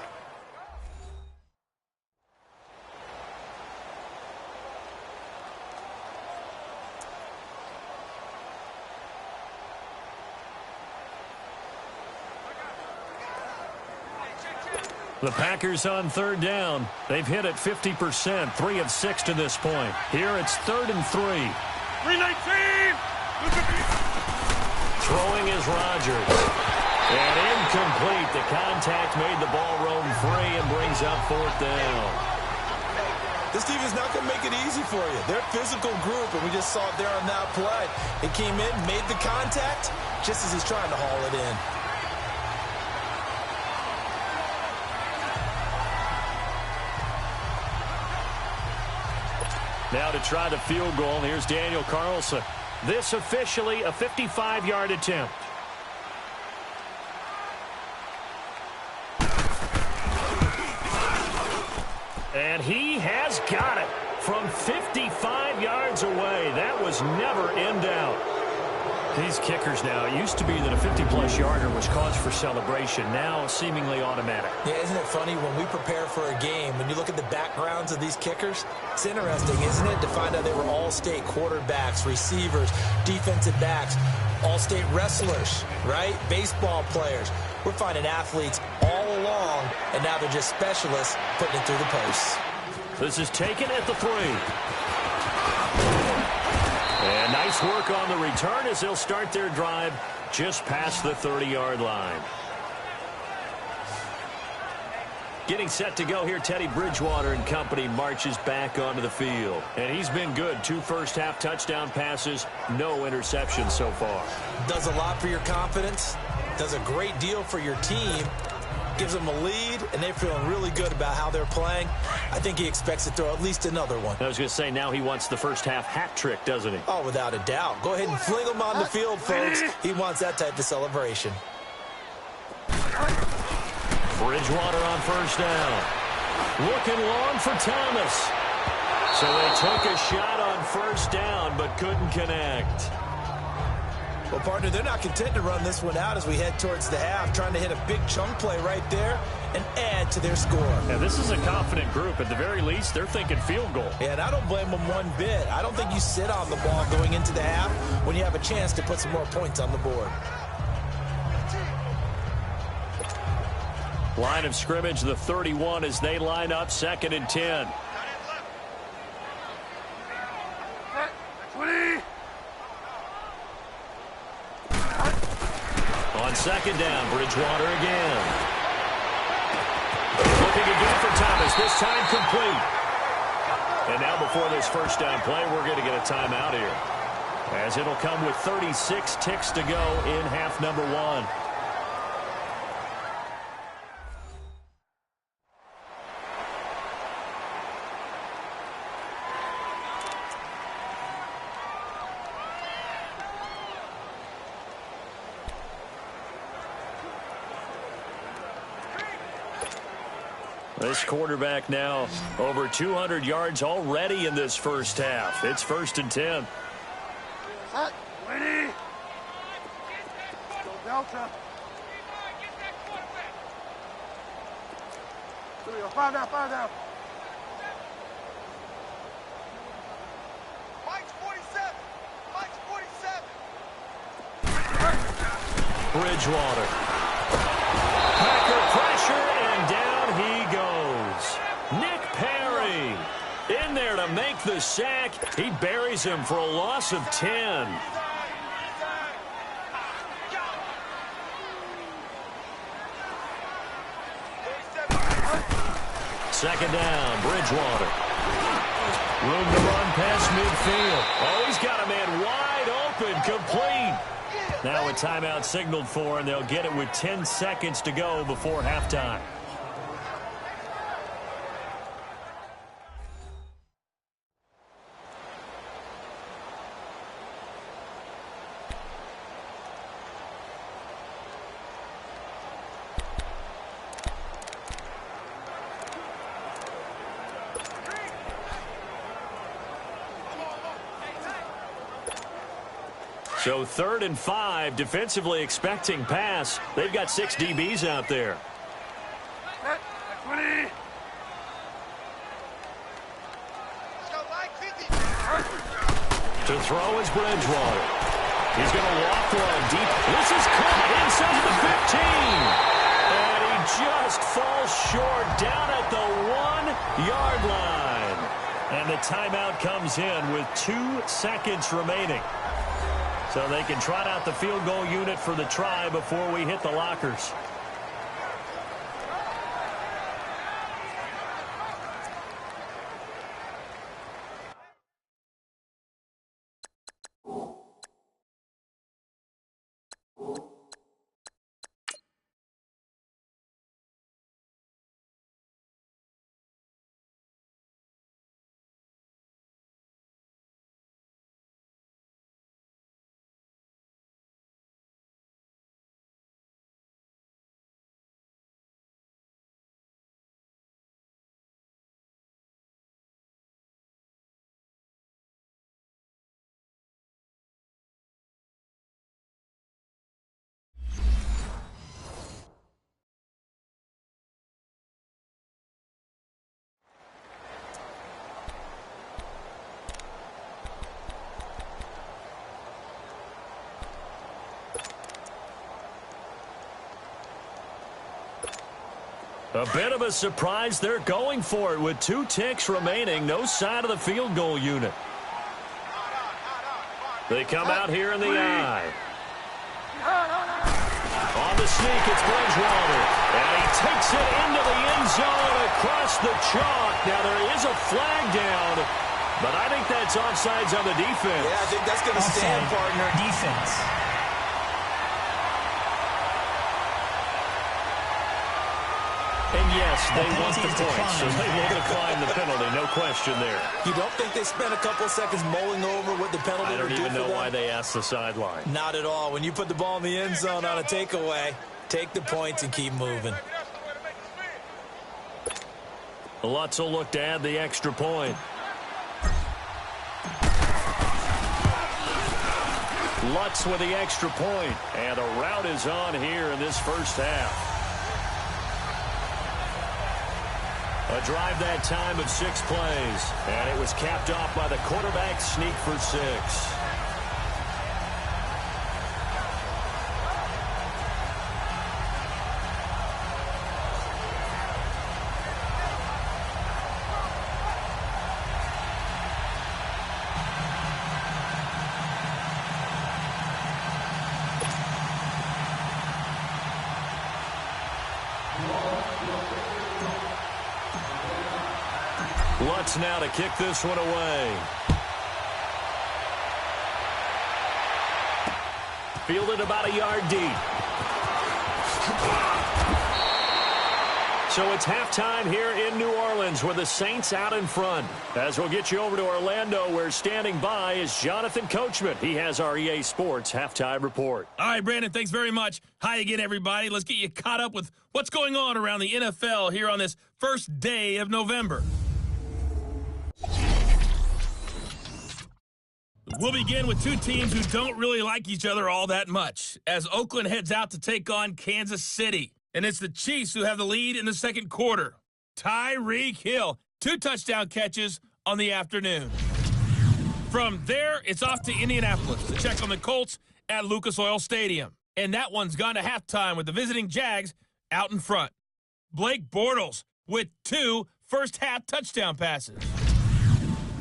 The Packers on 3rd down. They've hit it 50%, 3 of 6 to this point. Here it's 3rd and 3. 319! Throwing is Rodgers. And incomplete. The contact made the ball roam free and brings up 4th down. This team is not going to make it easy for you. They're a physical group, and we just saw it there on that play. He came in, made the contact, just as he's trying to haul it in. Now to try the field goal, here's Daniel Carlson. This officially a 55-yard attempt. And he has got it from 55 yards away. That was never in doubt. These kickers now, it used to be that a 50-plus yarder was cause for celebration. Now seemingly automatic. Yeah, isn't it funny when we prepare for a game, when you look at the backgrounds of these kickers, it's interesting, isn't it, to find out they were all-state quarterbacks, receivers, defensive backs, all-state wrestlers, right? Baseball players. We're finding athletes all along, and now they're just specialists putting it through the posts. This is taken at the 3. And nice work on the return as they'll start their drive just past the 30-yard line. Getting set to go here, Teddy Bridgewater and company marches back onto the field. And he's been good. 2 first-half touchdown passes, no interceptions so far. Does a lot for your confidence, does a great deal for your team, gives them a lead, and they're feeling really good about how they're playing. I think he expects to throw at least another one. I was going to say, now he wants the first-half hat trick, doesn't he? Oh, without a doubt. Go ahead and fling him on the field, folks. He wants that type of celebration. Bridgewater on first down. Looking long for Thomas. So they took a shot on first down, but couldn't connect. Well, partner, they're not content to run this one out as we head towards the half, trying to hit a big chunk play right there and add to their score. Yeah, this is a confident group. At the very least, they're thinking field goal. Yeah, and I don't blame them one bit. I don't think you sit on the ball going into the half when you have a chance to put some more points on the board. Line of scrimmage, the 31 as they line up, 2nd and 10. 20! On 2nd down, Bridgewater again. Looking again for Thomas, this time complete. And now before this first down play, we're going to get a timeout here, as it'll come with 36 ticks to go in half number 1. This quarterback now over 200 yards already in this first half. It's 1st and 10. 20! Delta. 5 down, 5 down. Mike's 47. Mike's 47. Bridgewater. Packer pressure, and down he goes. Nick Perry in there to make the sack. He buries him for a loss of 10. Second down, Bridgewater. Room to run past midfield. Oh, he's got a man wide open, complete. Now a timeout signaled for, and they'll get it with 10 seconds to go before halftime. So 3rd and 5, defensively expecting pass. They've got 6 DBs out there. 20. To throw is Bridgewater. He's going to walk one deep. This is caught inside the 15. And he just falls short down at the 1-yard line. And the timeout comes in with 2 seconds remaining. So they can trot out the field goal unit for the try before we hit the lockers. A bit of a surprise. They're going for it with 2 ticks remaining. No side of the field goal unit. They come out here in the eye. On the sneak, it's Bridgewater. And he takes it into the end zone across the chalk. Now, there is a flag down, but I think that's offsides on the defense. Yeah, I think that's going to stand, partner. Defense. And yes, they want the point, so they will decline the penalty. No question there. You don't think they spent a couple seconds mulling over what the penalty I don't would do even for know them? why they asked the sideline. Not at all. When you put the ball in the end zone on a takeaway, take the points and keep moving. Lutz will look to add the extra point. Lutz with the extra point. And a rout is on here in this first half. A drive that time of 6 plays. And it was capped off by the quarterback sneak for 6. Lutz now to kick this one away. Fielded about a yard deep. So it's halftime here in New Orleans with the Saints out in front. As we'll get you over to Orlando, where standing by is Jonathan Coachman. He has our EA Sports halftime report. All right, Brandon, thanks very much. Hi again, everybody. Let's get you caught up with what's going on around the NFL here on this first day of November. We'll begin with 2 teams who don't really like each other all that much as Oakland heads out to take on Kansas City. And it's the Chiefs who have the lead in the second quarter. Tyreek Hill, 2 touchdown catches on the afternoon. From there, it's off to Indianapolis to check on the Colts at Lucas Oil Stadium. And that one's gone to halftime with the visiting Jags out in front. Blake Bortles with 2 first-half touchdown passes.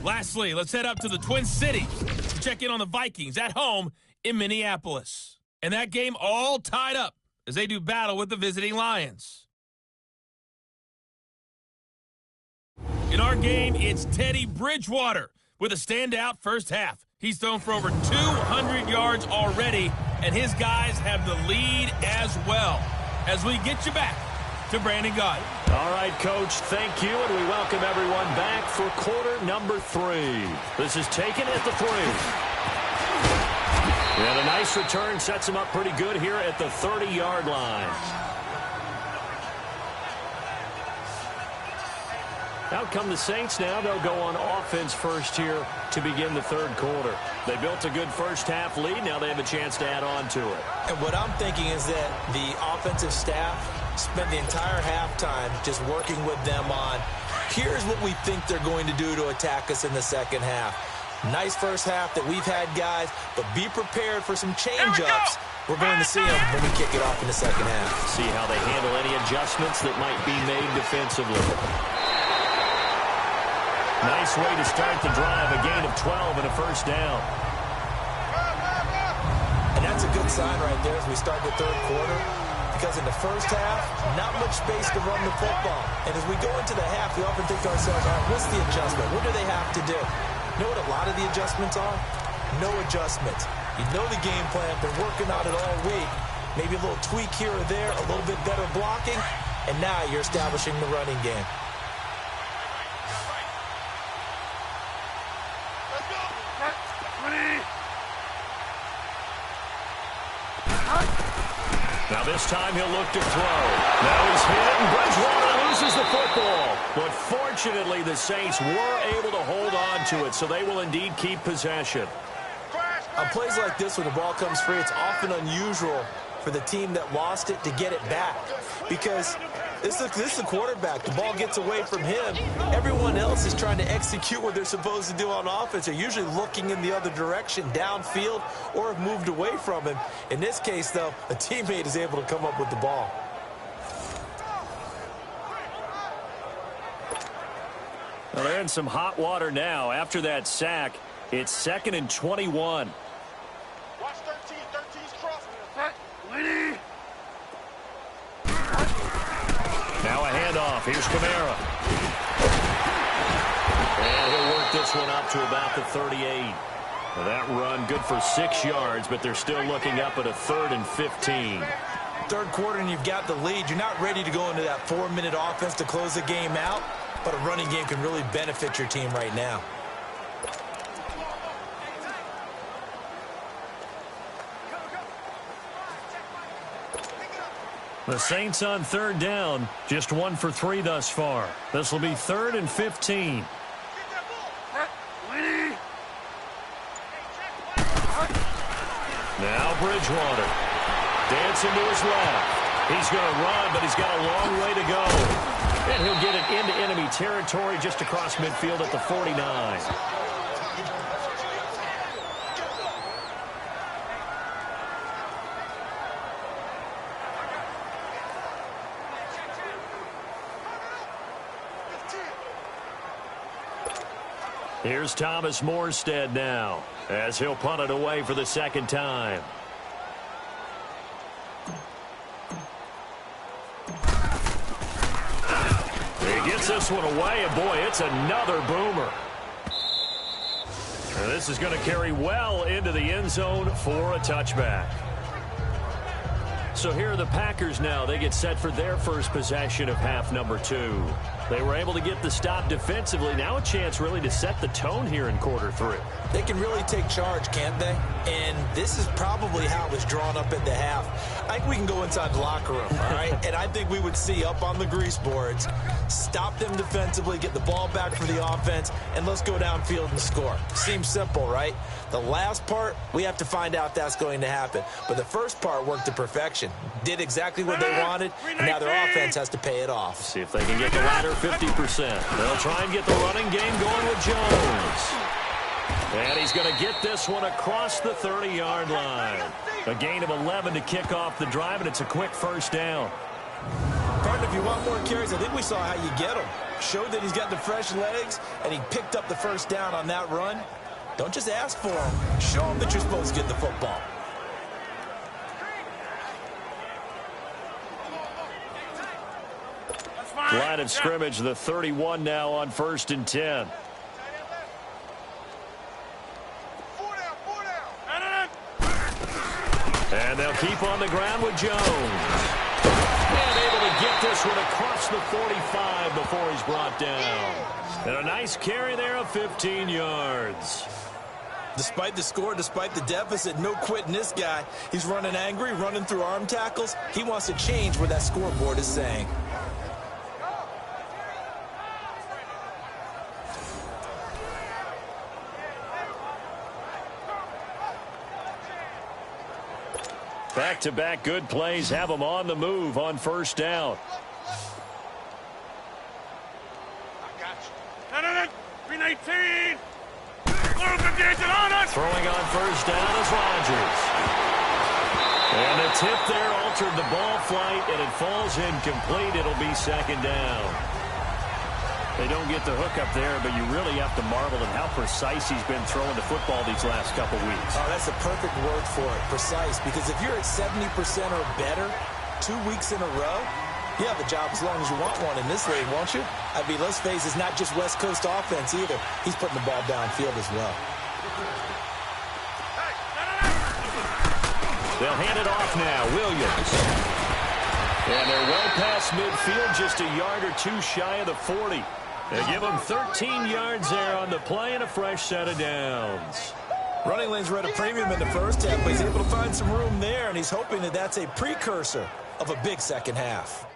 Lastly, let's head up to the Twin Cities to check in on the Vikings at home in Minneapolis. And that game all tied up as they do battle with the visiting Lions. In our game, it's Teddy Bridgewater with a standout first half. He's thrown for over 200 yards already, and his guys have the lead as well. As we get you back to Brandon Gaudin. All right, Coach, thank you, and we welcome everyone back for quarter number 3. This is taken at the 3. And a nice return sets him up pretty good here at the 30-yard line. Out come the Saints now. They'll go on offense first here to begin the third quarter. They built a good first-half lead. Now they have a chance to add on to it. And what I'm thinking is that the offensive staff spent the entire halftime just working with them on, here's what we think they're going to do to attack us in the second half. Nice first half that we've had, guys, but be prepared for some change-ups. We're going to see them when we kick it off in the second half. See how they handle any adjustments that might be made defensively. Nice way to start the drive, a gain of 12 and a first down. And that's a good sign right there as we start the third quarter, because in the first half, not much space to run the football. And as we go into the half, we often think to ourselves, all right, what's the adjustment? What do they have to do? You know what a lot of the adjustments are? No adjustments. You know the game plan, been working on it all week. Maybe a little tweak here or there, a little bit better blocking, and now you're establishing the running game. Now this time he'll look to throw. Now he's hit, and Bridgewater loses the football. But fortunately, the Saints were able to hold on to it, so they will indeed keep possession. On plays like this, when the ball comes free, it's often unusual for the team that lost it to get it back. Because this is the quarterback. The ball gets away from him. Everyone else is trying to execute what they're supposed to do on offense. They're usually looking in the other direction, downfield, or have moved away from him. In this case, though, a teammate is able to come up with the ball. Well, they're in some hot water now. After that sack, it's 2nd and 21. Watch 13. 13's crossing. Now a handoff. Here's Kamara. And he'll work this one up to about the 38. Now that run good for 6 yards, but they're still looking up at a 3rd and 15. Third quarter and you've got the lead. You're not ready to go into that 4-minute offense to close the game out, but a running game can really benefit your team right now. The Saints on third down, just 1 for 3 thus far. This will be 3rd and 15. Now Bridgewater. Dancing to his left. He's going to run, but he's got a long way to go. And he'll get it into enemy territory just across midfield at the 49. Here's Thomas Morstead now, as he'll punt it away for the second time. He gets this one away, and boy, it's another boomer. And this is going to carry well into the end zone for a touchback. So here are the Packers now. They get set for their first possession of half number 2. They were able to get the stop defensively. Now a chance really to set the tone here in quarter 3. They can really take charge, can't they? And this is probably how it was drawn up at the half. I think we can go inside the locker room, all right? And I think we would see up on the grease boards, stop them defensively, get the ball back for the offense, and let's go downfield and score. Seems simple, right? The last part, we have to find out if that's going to happen. But the first part worked to perfection. Did exactly what they wanted, and now their offense has to pay it off. See if they can get the latter 50%. They'll try and get the running game going with Jones. And he's going to get this one across the 30-yard line. A gain of 11 to kick off the drive, and it's a quick first down. Partner, if you want more carries, I think we saw how you get them. Showed that he's got the fresh legs, and he picked up the first down on that run. Don't just ask for him. Show him that you're supposed to get the football. Line of scrimmage, the 31 now on 1st and 10. And they'll keep on the ground with Jones. And able to get this one across the 45 before he's brought down. And a nice carry there of 15 yards. Despite the score, despite the deficit, no quitting this guy. He's running angry, running through arm tackles. He wants to change what that scoreboard is saying. Back-to-back good plays have them on the move on 1st down. I got you. 319. Throwing on 1st down is Rodgers. And the tip there altered the ball flight, and it falls incomplete. It'll be 2nd down. They don't get the hook up there, but you really have to marvel at how precise he's been throwing the football these last couple weeks. Oh, that's the perfect word for it, precise. Because if you're at 70% or better 2 weeks in a row, you have a job as long as you want one in this league, won't you? I mean, let's face it, it's not just West Coast offense either. He's putting the ball downfield as well. They'll hand it off now. Williams. And they're well past midfield, just a yard or two shy of the 40. They give him 13 yards there on the play and a fresh set of downs. Running lanes were at a premium in the first half, but he's able to find some room there, and he's hoping that that's a precursor of a big second half.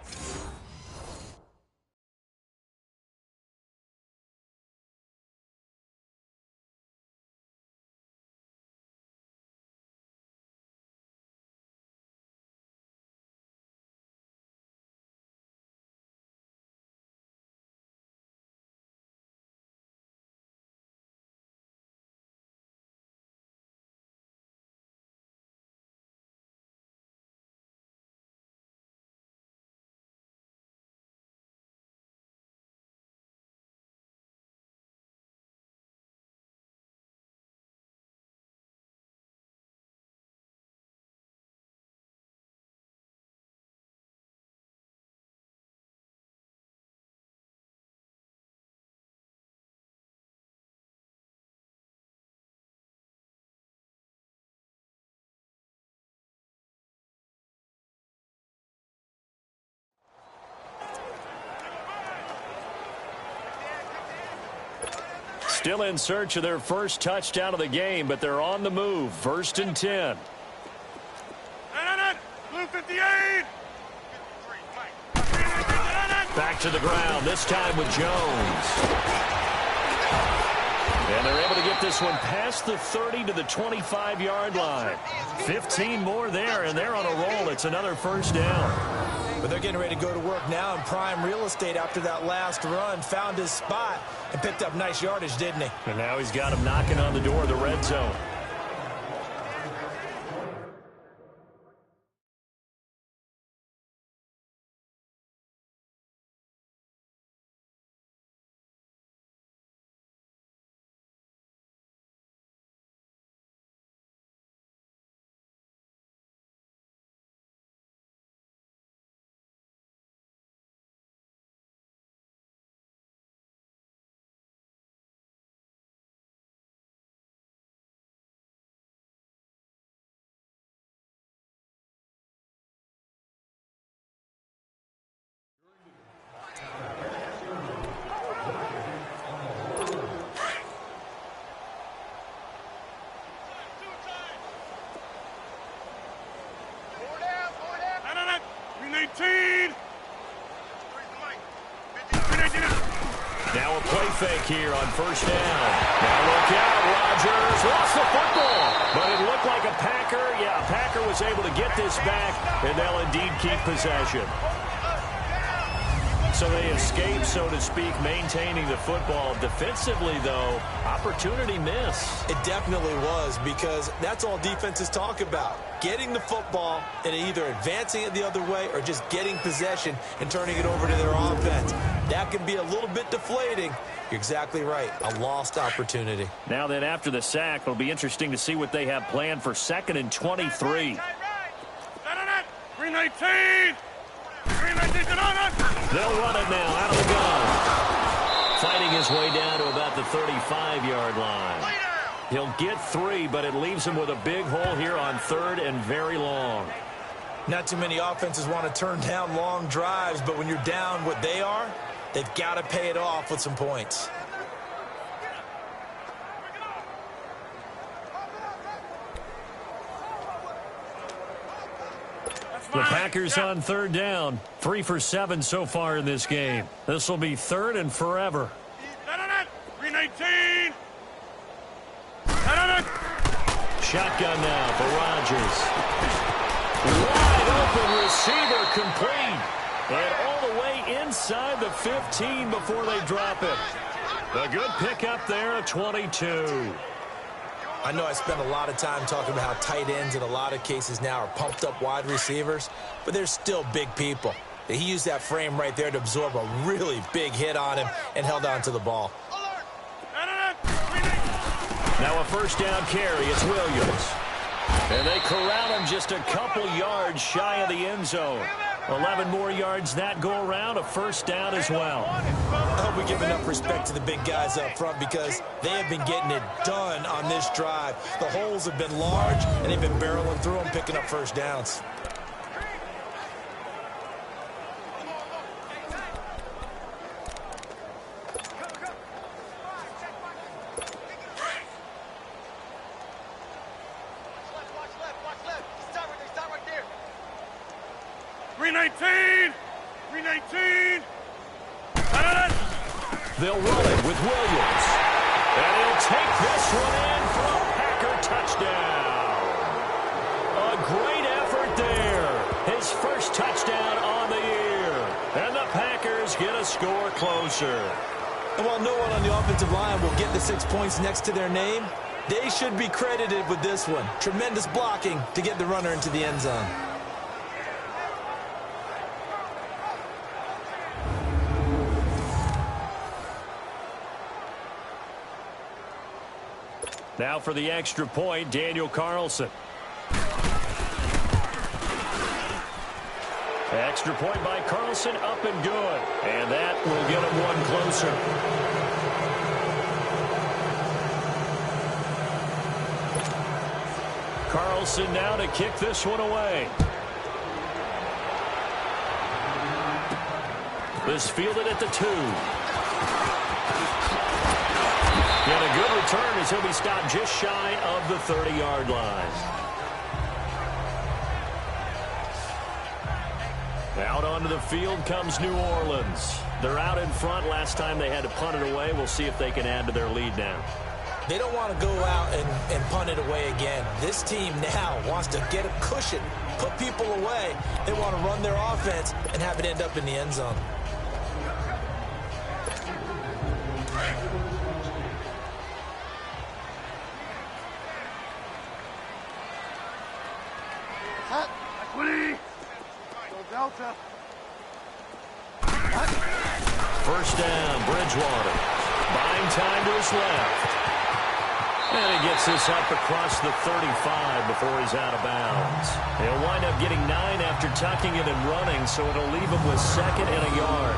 Still in search of their first touchdown of the game, but they're on the move. 1st and 10. Blue 58. Back to the ground, this time with Jones. And they're able to get this one past the 30 to the 25-yard line. 15 more there, and they're on a roll. It's another 1st down. But they're getting ready to go to work now in prime real estate after that last run. Found his spot and picked up nice yardage, didn't he? And now he's got him knocking on the door of the red zone. Now a play fake here on 1st down. Now look out, Rodgers lost the football. But it looked like a Packer. Yeah, a Packer was able to get this back, and they'll indeed keep possession. So they escape, so to speak, maintaining the football. Defensively, though, opportunity miss. It definitely was, because that's all defenses talk about. Getting the football and either advancing it the other way or just getting possession and turning it over to their offense. That can be a little bit deflating. You're exactly right. A lost opportunity. Now then, after the sack, it'll be interesting to see what they have planned for 2nd and 23. 319! 319, They'll run it now out of the gun. Fighting his way down to about the 35-yard line. He'll get 3, but it leaves him with a big hole here on 3rd and very long. Not too many offenses want to turn down long drives, but when you're down what they are, they've got to pay it off with some points. The Packers on 3rd down. 3 for 7 so far in this game. This will be 3rd and forever. 319! Shotgun now for Rodgers. Wide open receiver complete. And all the way inside the 15 before they drop it. A good pickup there at 22. I know I spent a lot of time talking about how tight ends in a lot of cases now are pumped up wide receivers, but they're still big people. He used that frame right there to absorb a really big hit on him and held on to the ball. Now a 1st down carry. It's Williams. And they corral him just a couple yards shy of the end zone. 11 more yards that go around. A 1st down as well. I hope we give enough respect to the big guys up front, because they have been getting it done on this drive. The holes have been large, and they've been barreling through them, picking up 1st downs. They'll run it with Williams. And he'll take this one in for a Packer touchdown. A great effort there. His 1st touchdown on the year. And the Packers get a score closer. And while no one on the offensive line will get the 6 points next to their name, they should be credited with this one. Tremendous blocking to get the runner into the end zone. Now for the extra point, Daniel Carlson. Extra point by Carlson, up and good. And that will get him one closer. Carlson now to kick this one away. This fielded at the 2. And a good return as he'll be stopped just shy of the 30-yard line. Out onto the field comes New Orleans. They're out in front. Last time they had to punt it away. We'll see if they can add to their lead now. They don't want to go out and punt it away again. This team now wants to get a cushion, put people away. They want to run their offense and have it end up in the end zone. Delta. 1st down, Bridgewater. Buying time to his left. And he gets this up across the 35 before he's out of bounds. He'll wind up getting 9 after tucking it and running, so it'll leave him with 2nd and a yard.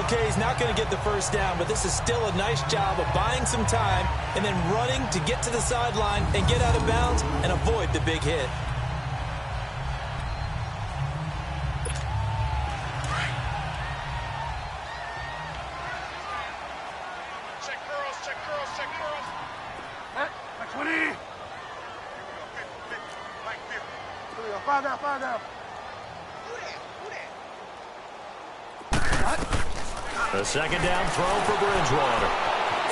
Okay, he's not going to get the 1st down, but this is still a nice job of buying some time and then running to get to the sideline and get out of bounds and avoid the big hit. A 2nd down throw for Bridgewater.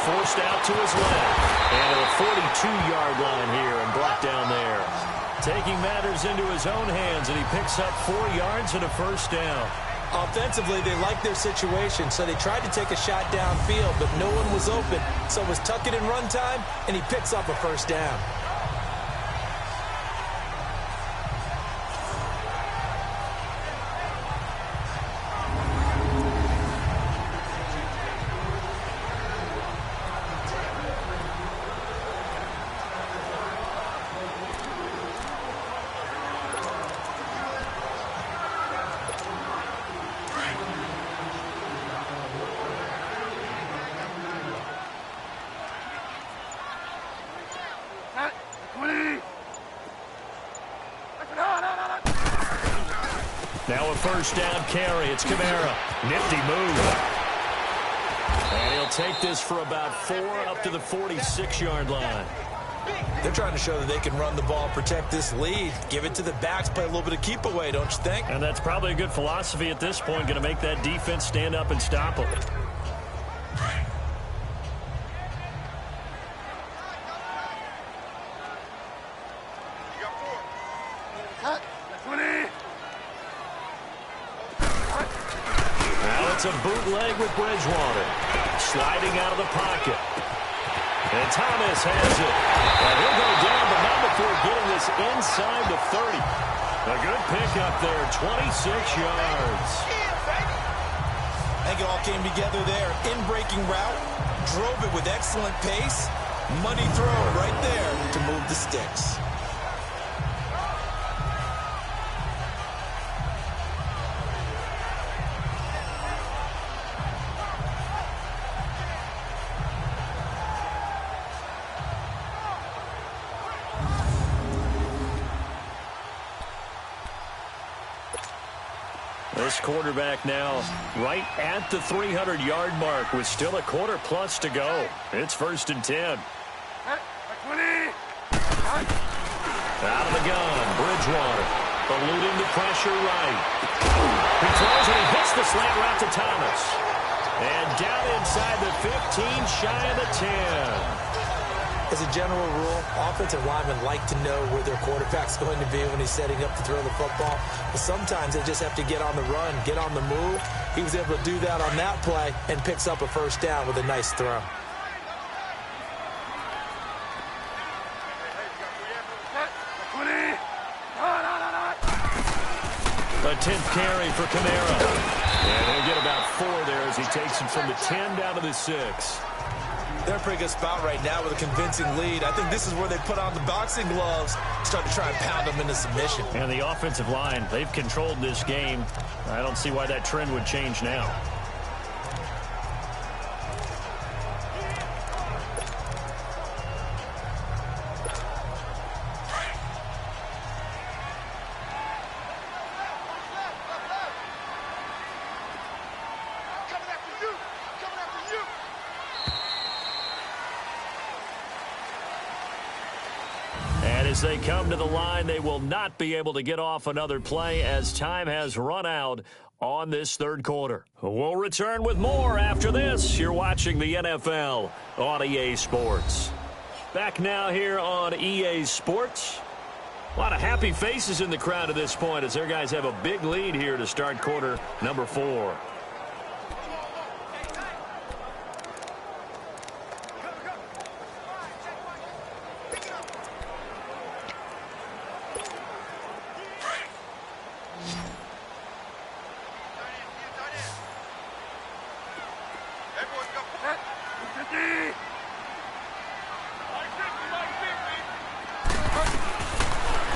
Forced out to his left. And at a 42-yard line here and brought down there. Taking matters into his own hands, and he picks up 4 yards and a 1st down. Offensively, they liked their situation, so they tried to take a shot downfield, but no one was open. So it was tuck it and run time, and he picks up a first down. Now a first down carry. It's Kamara. Nifty move. And he'll take this for about 4 up to the 46-yard line. They're trying to show that they can run the ball, protect this lead. Give it to the backs, play a little bit of keep away, don't you think? And that's probably a good philosophy at this point. Going to make that defense stand up and stop them. A bootleg with Bridgewater. Sliding out of the pocket. And Thomas has it. And he'll go down, but not before getting this inside the 30. A good pickup there, 26 yards. I think it all came together there. In-breaking route, drove it with excellent pace. Money throw right there to move the sticks. This quarterback now right at the 300-yard mark with still a quarter plus to go. It's 1st and 10. Out of the gun, Bridgewater eluding the pressure right. He throws and he hits the slant route to Thomas. And down inside the 15, shy of the 10. As a general rule, offensive linemen like to know where their quarterback's going to be when he's setting up to throw the football. But sometimes they just have to get on the run, get on the move. He was able to do that on that play and picks up a first down with a nice throw. A 10th carry for Kamara. And he'll get about 4 there as he takes him from the 10 down to the 6. They're in a pretty good spot right now with a convincing lead. I think this is where they put on the boxing gloves, start to try and pound them into submission. And the offensive line, they've controlled this game. I don't see why that trend would change now. As they come to the line, they will not be able to get off another play as time has run out on this 3rd quarter. We'll return with more after this. You're watching the NFL on EA Sports. Back now here on EA Sports. A lot of happy faces in the crowd at this point as their guys have a big lead here to start quarter number 4.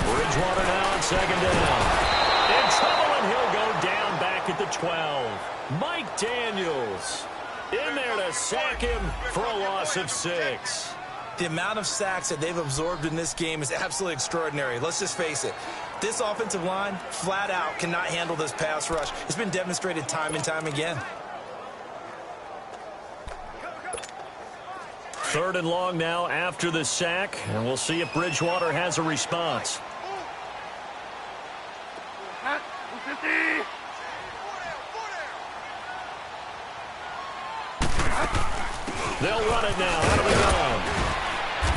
Bridgewater now on 2nd down. In trouble, and he'll go down back at the 12. Mike Daniels in there to sack him for a loss of 6. The amount of sacks that they've absorbed in this game is absolutely extraordinary. Let's just face it. This offensive line, flat out, cannot handle this pass rush. It's been demonstrated time and time again. 3rd and long now after the sack, and we'll see if Bridgewater has a response. They'll run it now out of the gun.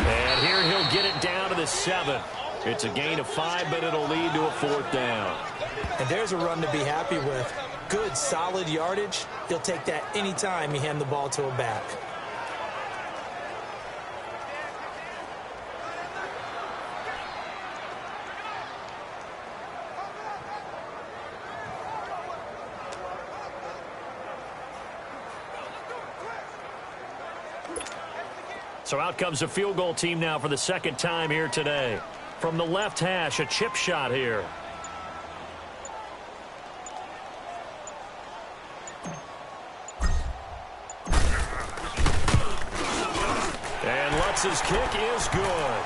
And here he'll get it down to the 7. It's a gain of 5, but it'll lead to a 4th down. And there's a run to be happy with. good, solid yardage, he'll take that anytime you hand the ball to a back. So out comes a field goal team now for the second time here today. From the left hash, a chip shot here. And Lutz's kick is good.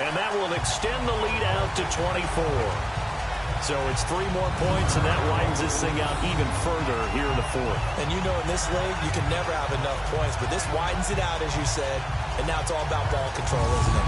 And that will extend the lead out to 24. So it's 3 more points, and that widens this thing out even further here in the fourth. And you know in this league, you can never have enough points, but this widens it out, as you said, and now it's all about ball control, isn't it?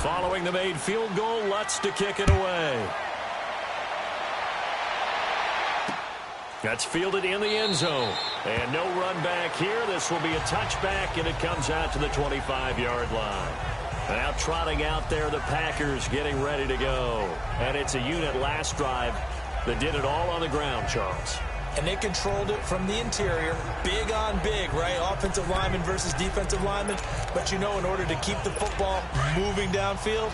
Following the made field goal, Lutz to kick it away. That's fielded in the end zone. And no run back here. This will be a touchback, and it comes out to the 25-yard line. Now trotting out there, the Packers getting ready to go. And it's a unit last drive that did it all on the ground, Charles. And they controlled it from the interior. Big on big, right? Offensive lineman versus defensive lineman. But you know, in order to keep the football moving downfield,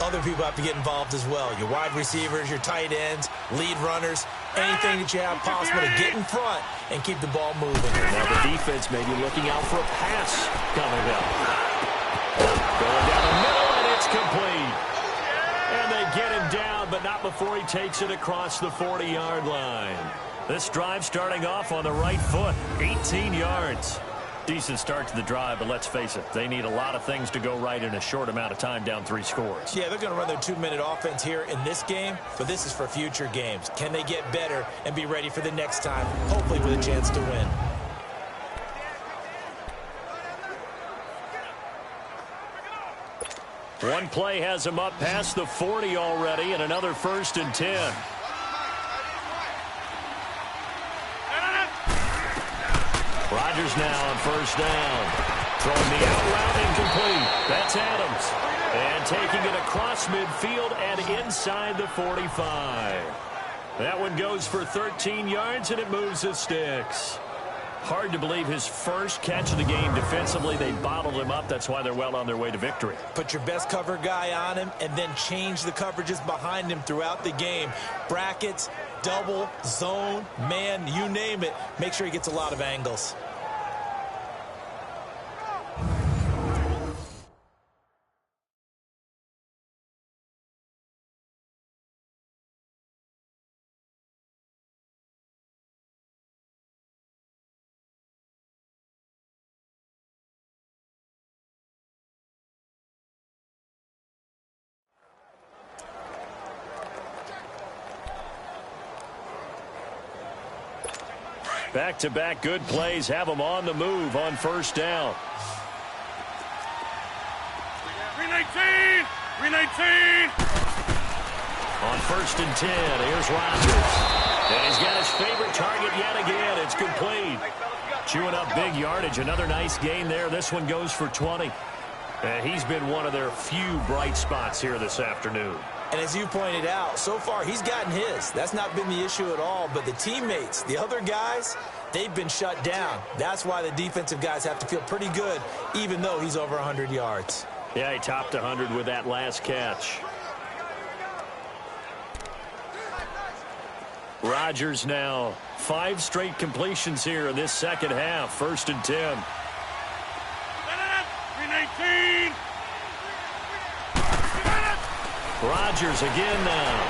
other people have to get involved as well. Your wide receivers, your tight ends, lead runners, anything that you have possible to get in front and keep the ball moving. Now the defense may be looking out for a pass coming up. Going down the middle, and it's complete. And they get him down, but not before he takes it across the 40-yard line. This drive starting off on the right foot, 18 yards. Decent start to the drive, but let's face it, they need a lot of things to go right in a short amount of time, down 3 scores. Yeah, they're going to run their 2-minute offense here in this game, but this is for future games. Can they get better and be ready for the next time, hopefully with a chance to win? One play has him up past the 40 already, and another 1st and 10. Rodgers now on 1st down. Throwing the out route incomplete. That's Adams. And taking it across midfield and inside the 45. That one goes for 13 yards, and it moves the sticks. Hard to believe his first catch of the game defensively. They bottled him up. That's why they're well on their way to victory. Put your best cover guy on him and then change the coverages behind him throughout the game. Brackets, double, zone, man, you name it. Make sure he gets a lot of angles. Back-to-back good plays have them on the move on 1st down. 319! 319! On 1st and 10, here's Rodgers. And he's got his favorite target yet again. It's complete. Chewing up big yardage. Another nice gain there. This one goes for 20. And he's been one of their few bright spots here this afternoon. And as you pointed out, so far he's gotten his. That's not been the issue at all. But the teammates, the other guys, they've been shut down. That's why the defensive guys have to feel pretty good, even though he's over 100 yards. Yeah, he topped 100 with that last catch. Rodgers now 5 straight completions here in this second half. 1st and 10. 319! Rodgers again now.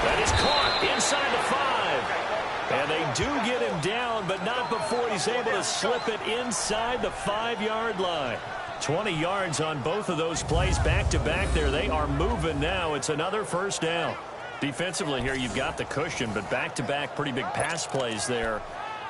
That is caught inside the 5. And they do get him down, but not before he's able to slip it inside the 5-yard line. 20 yards on both of those plays back-to-back there. They are moving now. It's another 1st down. Defensively here, you've got the cushion, but back-to-back pretty big pass plays there.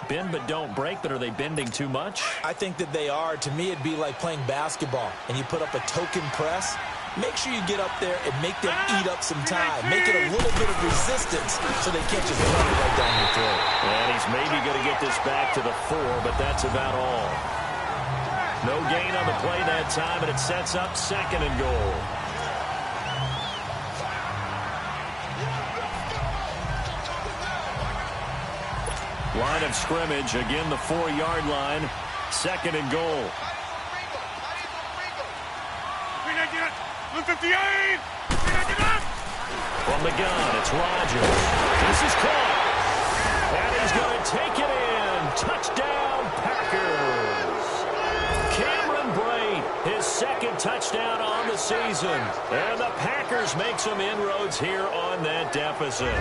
Bend but don't break, but are they bending too much? I think that they are. To me, it'd be like playing basketball, and you put up a token press. make sure you get up there and make them eat up some time. Make it a little bit of resistance so they can't just run it right down your throat. And he's maybe going to get this back to the 4, but that's about all. No gain on the play that time, and it sets up 2nd and goal. Line of scrimmage, again the 4-yard line, 2nd and goal. 158! From the gun, it's Rodgers. This is caught. And he's going to take it in. Touchdown, Packers. Cameron Brate, his 2nd touchdown on the season. And the Packers make some inroads here on that deficit.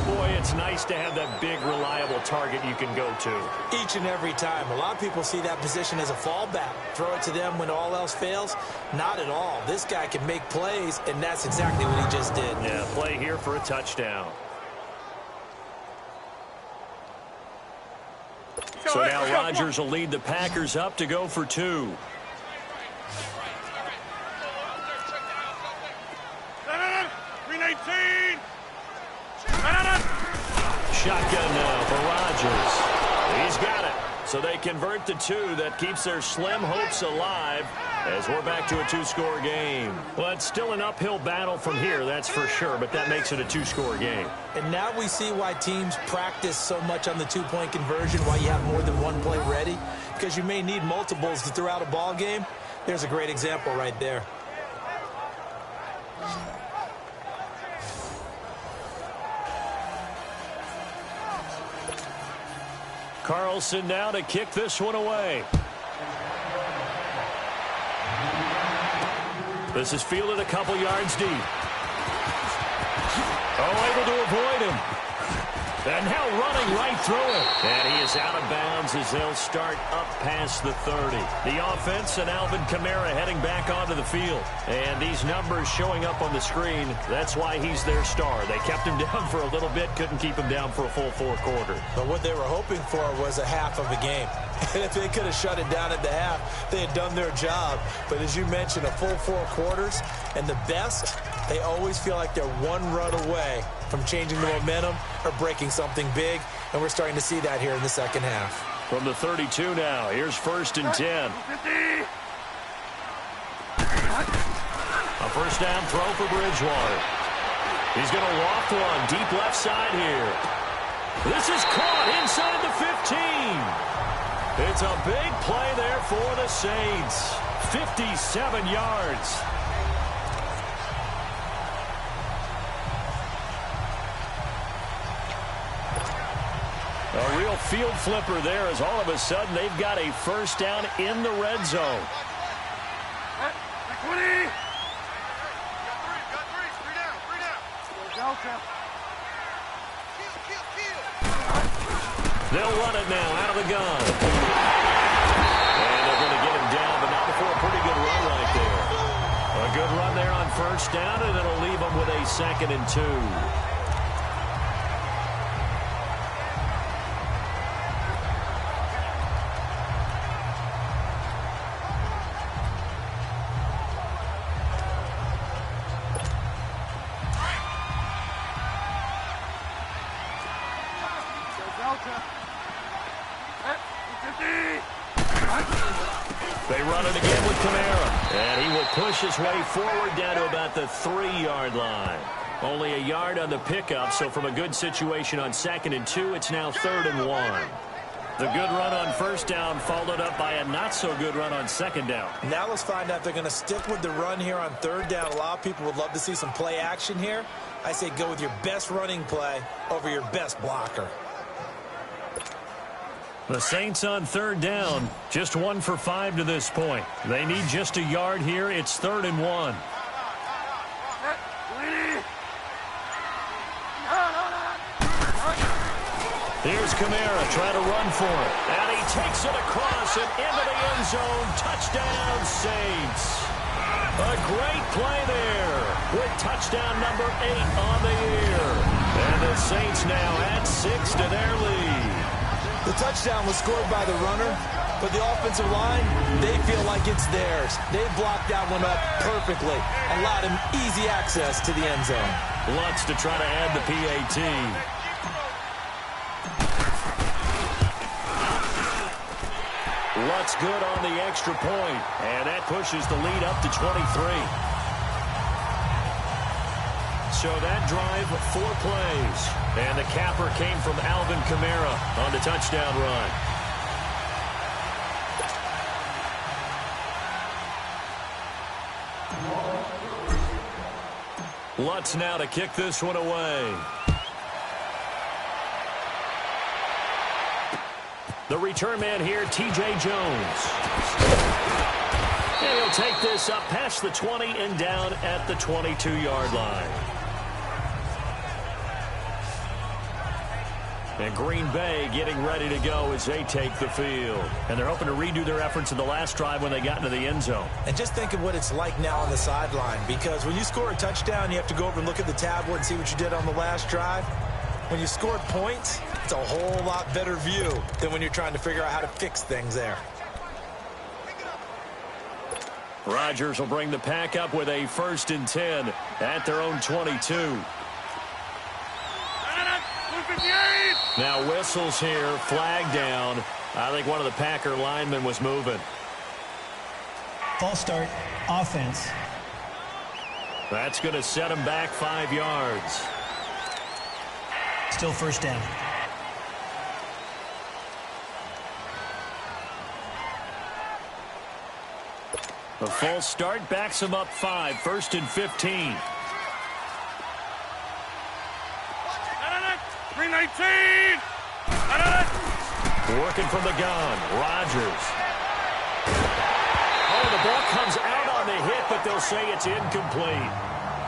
Boy, it's nice to have that big, reliable target you can go to. Each and every time. A lot of people see that position as a fallback. Throw it to them when all else fails. Not at all. This guy can make plays, and that's exactly what he just did. Yeah, play here for a touchdown. So now Rodgers will lead the Packers up to go for 2. Shotgun now for Rodgers. He's got it. So they convert the 2. That keeps their slim hopes alive as we're back to a 2-score game. Well, it's still an uphill battle from here, that's for sure, but that makes it a 2-score game. And now we see why teams practice so much on the 2-point conversion, why you have more than one play ready, because you may need multiples to throw out a ball game. There's a great example right there. Carlson now to kick this one away. This is fielded a couple yards deep. Oh, able to avoid him. And now running right through it. And he is out of bounds as they'll start up past the 30. The offense and Alvin Kamara heading back onto the field. And these numbers showing up on the screen, that's why he's their star. They kept him down for a little bit, couldn't keep him down for a full 4 quarters. But what they were hoping for was a half of a game. And if they could have shut it down at the half, they had done their job. But as you mentioned, a full 4 quarters, and the best, they always feel like they're one run away from changing the momentum or breaking something big, and we're starting to see that here in the second half. From the 32 now, here's 1st and 10. A first down throw for Bridgewater. He's going to loft one deep left side here. This is caught inside the 15. It's a big play there for the Saints. 57 yards. A real field flipper there as all of a sudden they've got a first down in the red zone. 20. They'll run it now out of the gun. And they're going to get him down, but not before a pretty good run right there. A good run there on first down, and it'll leave them with a 2nd and 2. They run it again with Kamara. And he will push his way forward down to about the 3-yard line. Only a yard on the pickup, so from a good situation on 2nd and 2, it's now 3rd and 1. The good run on first down followed up by a not-so-good run on 2nd down. Now let's find out if they're going to stick with the run here on 3rd down. A lot of people would love to see some play action here. I say go with your best running play over your best blocker. The Saints on 3rd down, just 1 for 5 to this point. They need just a yard here. It's 3rd and 1. Here's Kamara trying to run for it. And he takes it across and into the end zone. Touchdown, Saints. A great play there with touchdown number 8 on the year. And the Saints now add 6 to their lead. The touchdown was scored by the runner, but the offensive line, they feel like it's theirs. They blocked that one up perfectly, allowed him easy access to the end zone. Lutz to try to add the PAT. Lutz good on the extra point, and that pushes the lead up to 23. So that drive, 4 plays. And the capper came from Alvin Kamara on the touchdown run. Lutz now to kick this one away. The return man here, T.J. Jones. And he'll take this up past the 20 and down at the 22-yard line. And Green Bay getting ready to go as they take the field. And they're hoping to redo their efforts in the last drive when they got into the end zone. And just think of what it's like now on the sideline, because when you score a touchdown, you have to go over and look at the tablet and see what you did on the last drive. When you scored points, it's a whole lot better view than when you're trying to figure out how to fix things there. Rodgers will bring the pack up with a 1st and 10 at their own 22. Now whistles here, flag down. I think one of the Packer linemen was moving. False start, offense. That's going to set him back 5 yards. Still 1st down. The false start backs him up 5, 1st and 15. 319. Working from the gun, Rodgers. Oh, the ball comes out on the hit, but they'll say it's incomplete.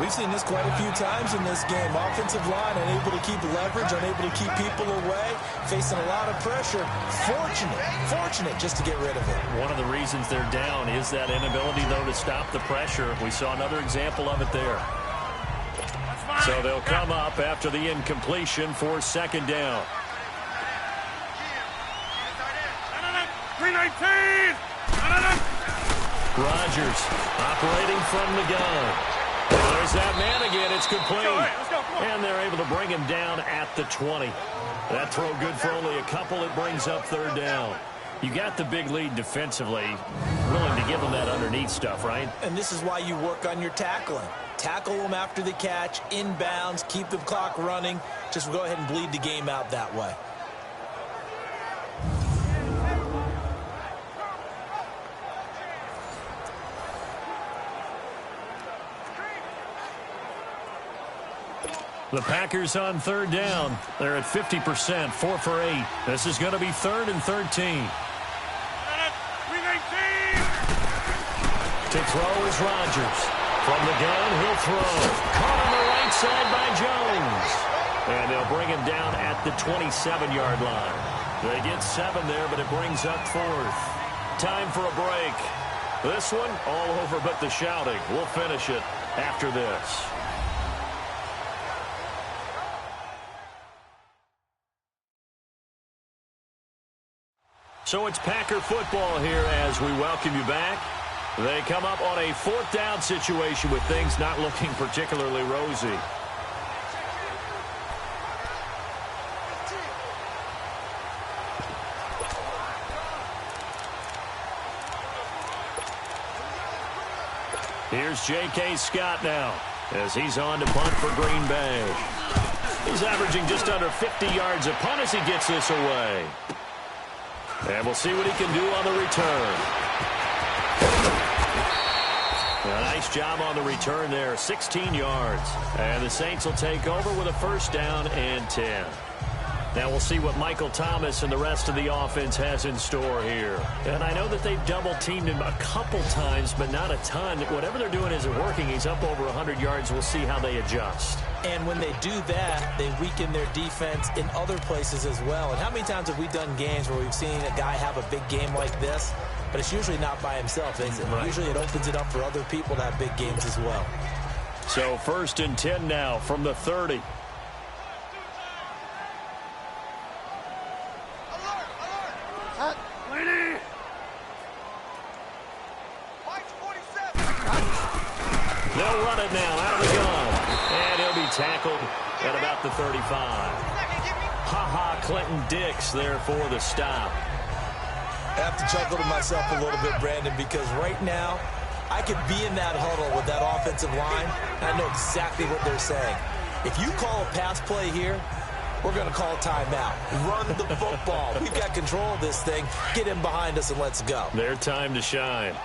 We've seen this quite a few times in this game. Offensive line unable to keep leverage, unable to keep people away, facing a lot of pressure. Fortunate just to get rid of it. One of the reasons they're down is that inability, though, to stop the pressure. We saw another example of it there. So they'll come up after the incompletion for 2nd down. 319. Rodgers operating from the gun. There's that man again. It's complete. Let's go. And they're able to bring him down at the 20. That throw good for only a couple. It brings up 3rd down. You got the big lead defensively. Willing to give them that underneath stuff, right? And this is why you work on your tackling. Tackle them after the catch, inbounds, keep the clock running. Just go ahead and bleed the game out that way. The Packers on 3rd down. They're at 50%, 4 for 8. This is going to be 3rd and 13. 319. To throw is Rodgers. From the gun, he'll throw. Caught on the right side by Jones. And they'll bring him down at the 27-yard line. They get 7 there, but it brings up 4th. Time for a break. This one, all over but the shouting. We'll finish it after this. So it's Packer football here as we welcome you back. They come up on a 4th down situation with things not looking particularly rosy. Here's J.K. Scott now as he's on to punt for Green Bay. He's averaging just under 50 yards a punt as he gets this away. And we'll see what he can do on the return. A nice job on the return there, 16 yards. And the Saints will take over with a 1st down and 10. Now we'll see what Michael Thomas and the rest of the offense has in store here. And I know that they've double-teamed him a couple times, but not a ton. Whatever they're doing isn't working. He's up over 100 yards. We'll see how they adjust. And when they do that, they weaken their defense in other places as well. And how many times have we done games where we've seen a guy have a big game like this, but it's usually not by himself, is it? Right. Usually it opens it up for other people to have big games as well. So 1st and 10 now from the 30. They'll run it now out of the gun. And he'll be tackled at about the 35. Ha-ha, Clinton Dix there for the stop. I have to chuckle to myself a little bit, Brandon, because right now I could be in that huddle with that offensive line, and I know exactly what they're saying. If you call a pass play here, we're going to call a timeout. Run the football. We've got control of this thing. Get in behind us and let's go. Their time to shine.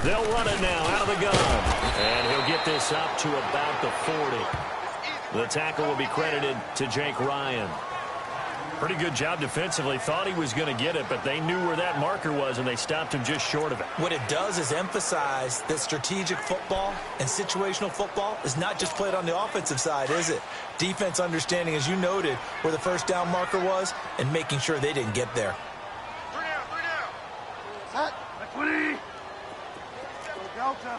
They'll run it now out of the gun. And he'll get this up to about the 40. The tackle will be credited to Jake Ryan. Pretty good job defensively. Thought he was going to get it, but they knew where that marker was, and they stopped him just short of it. What it does is emphasize that strategic football and situational football is not just played on the offensive side, is it? Defense understanding, as you noted, where the first down marker was and making sure they didn't get there. 20. Delta.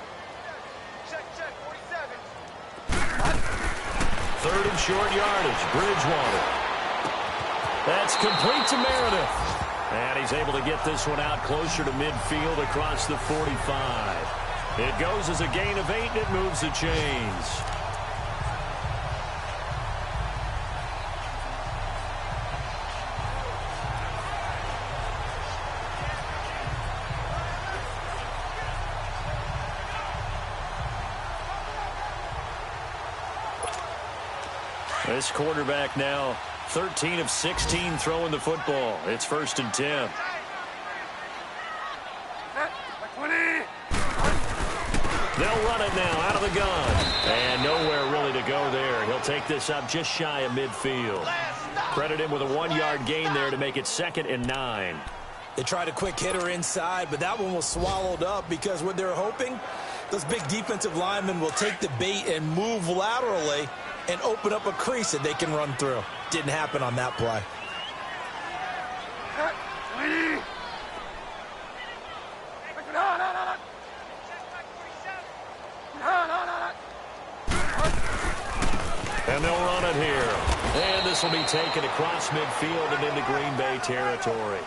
Check, 47. Third and short yardage, Bridgewater. That's complete to Meredith. And he's able to get this one out closer to midfield across the 45. It goes as a gain of 8, and it moves the chains. This quarterback now 13 of 16 throwing the football. It's 1st and 10. 20. They'll run it now out of the gun. And nowhere really to go there. He'll take this up just shy of midfield. Credit him with a 1-yard gain there to make it 2nd and 9. They tried a quick hitter inside, but that one was swallowed up because what they're hoping, those big defensive linemen will take the bait and move laterally and open up a crease that they can run through. Didn't happen on that play. 20. And they'll run it here. And this will be taken across midfield and into Green Bay territory.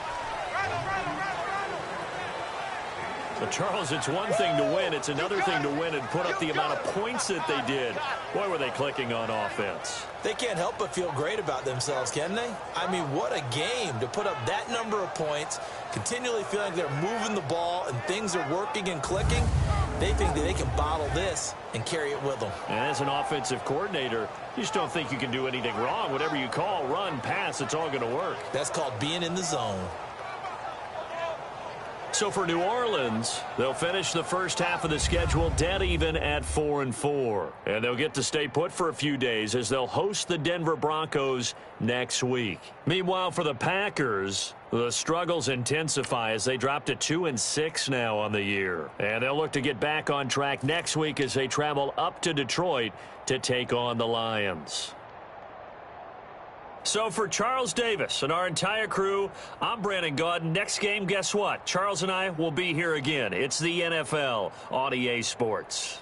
But Charles, it's one thing to win. It's another thing to win and put up the amount of points that they did. Boy, were they clicking on offense. They can't help but feel great about themselves, can they? I mean, what a game to put up that number of points, continually feeling they're moving the ball and things are working and clicking. They think that they can bottle this and carry it with them. And as an offensive coordinator, you just don't think you can do anything wrong. Whatever you call, run, pass, it's all going to work. That's called being in the zone. So for New Orleans, they'll finish the first half of the schedule dead even at 4-4. And they'll get to stay put for a few days as they'll host the Denver Broncos next week. Meanwhile, for the Packers, the struggles intensify as they drop to 2-6 now on the year. And they'll look to get back on track next week as they travel up to Detroit to take on the Lions. So for Charles Davis and our entire crew, I'm Brandon Gaudin. Next game, guess what? Charles and I will be here again. It's the NFL on EA Sports.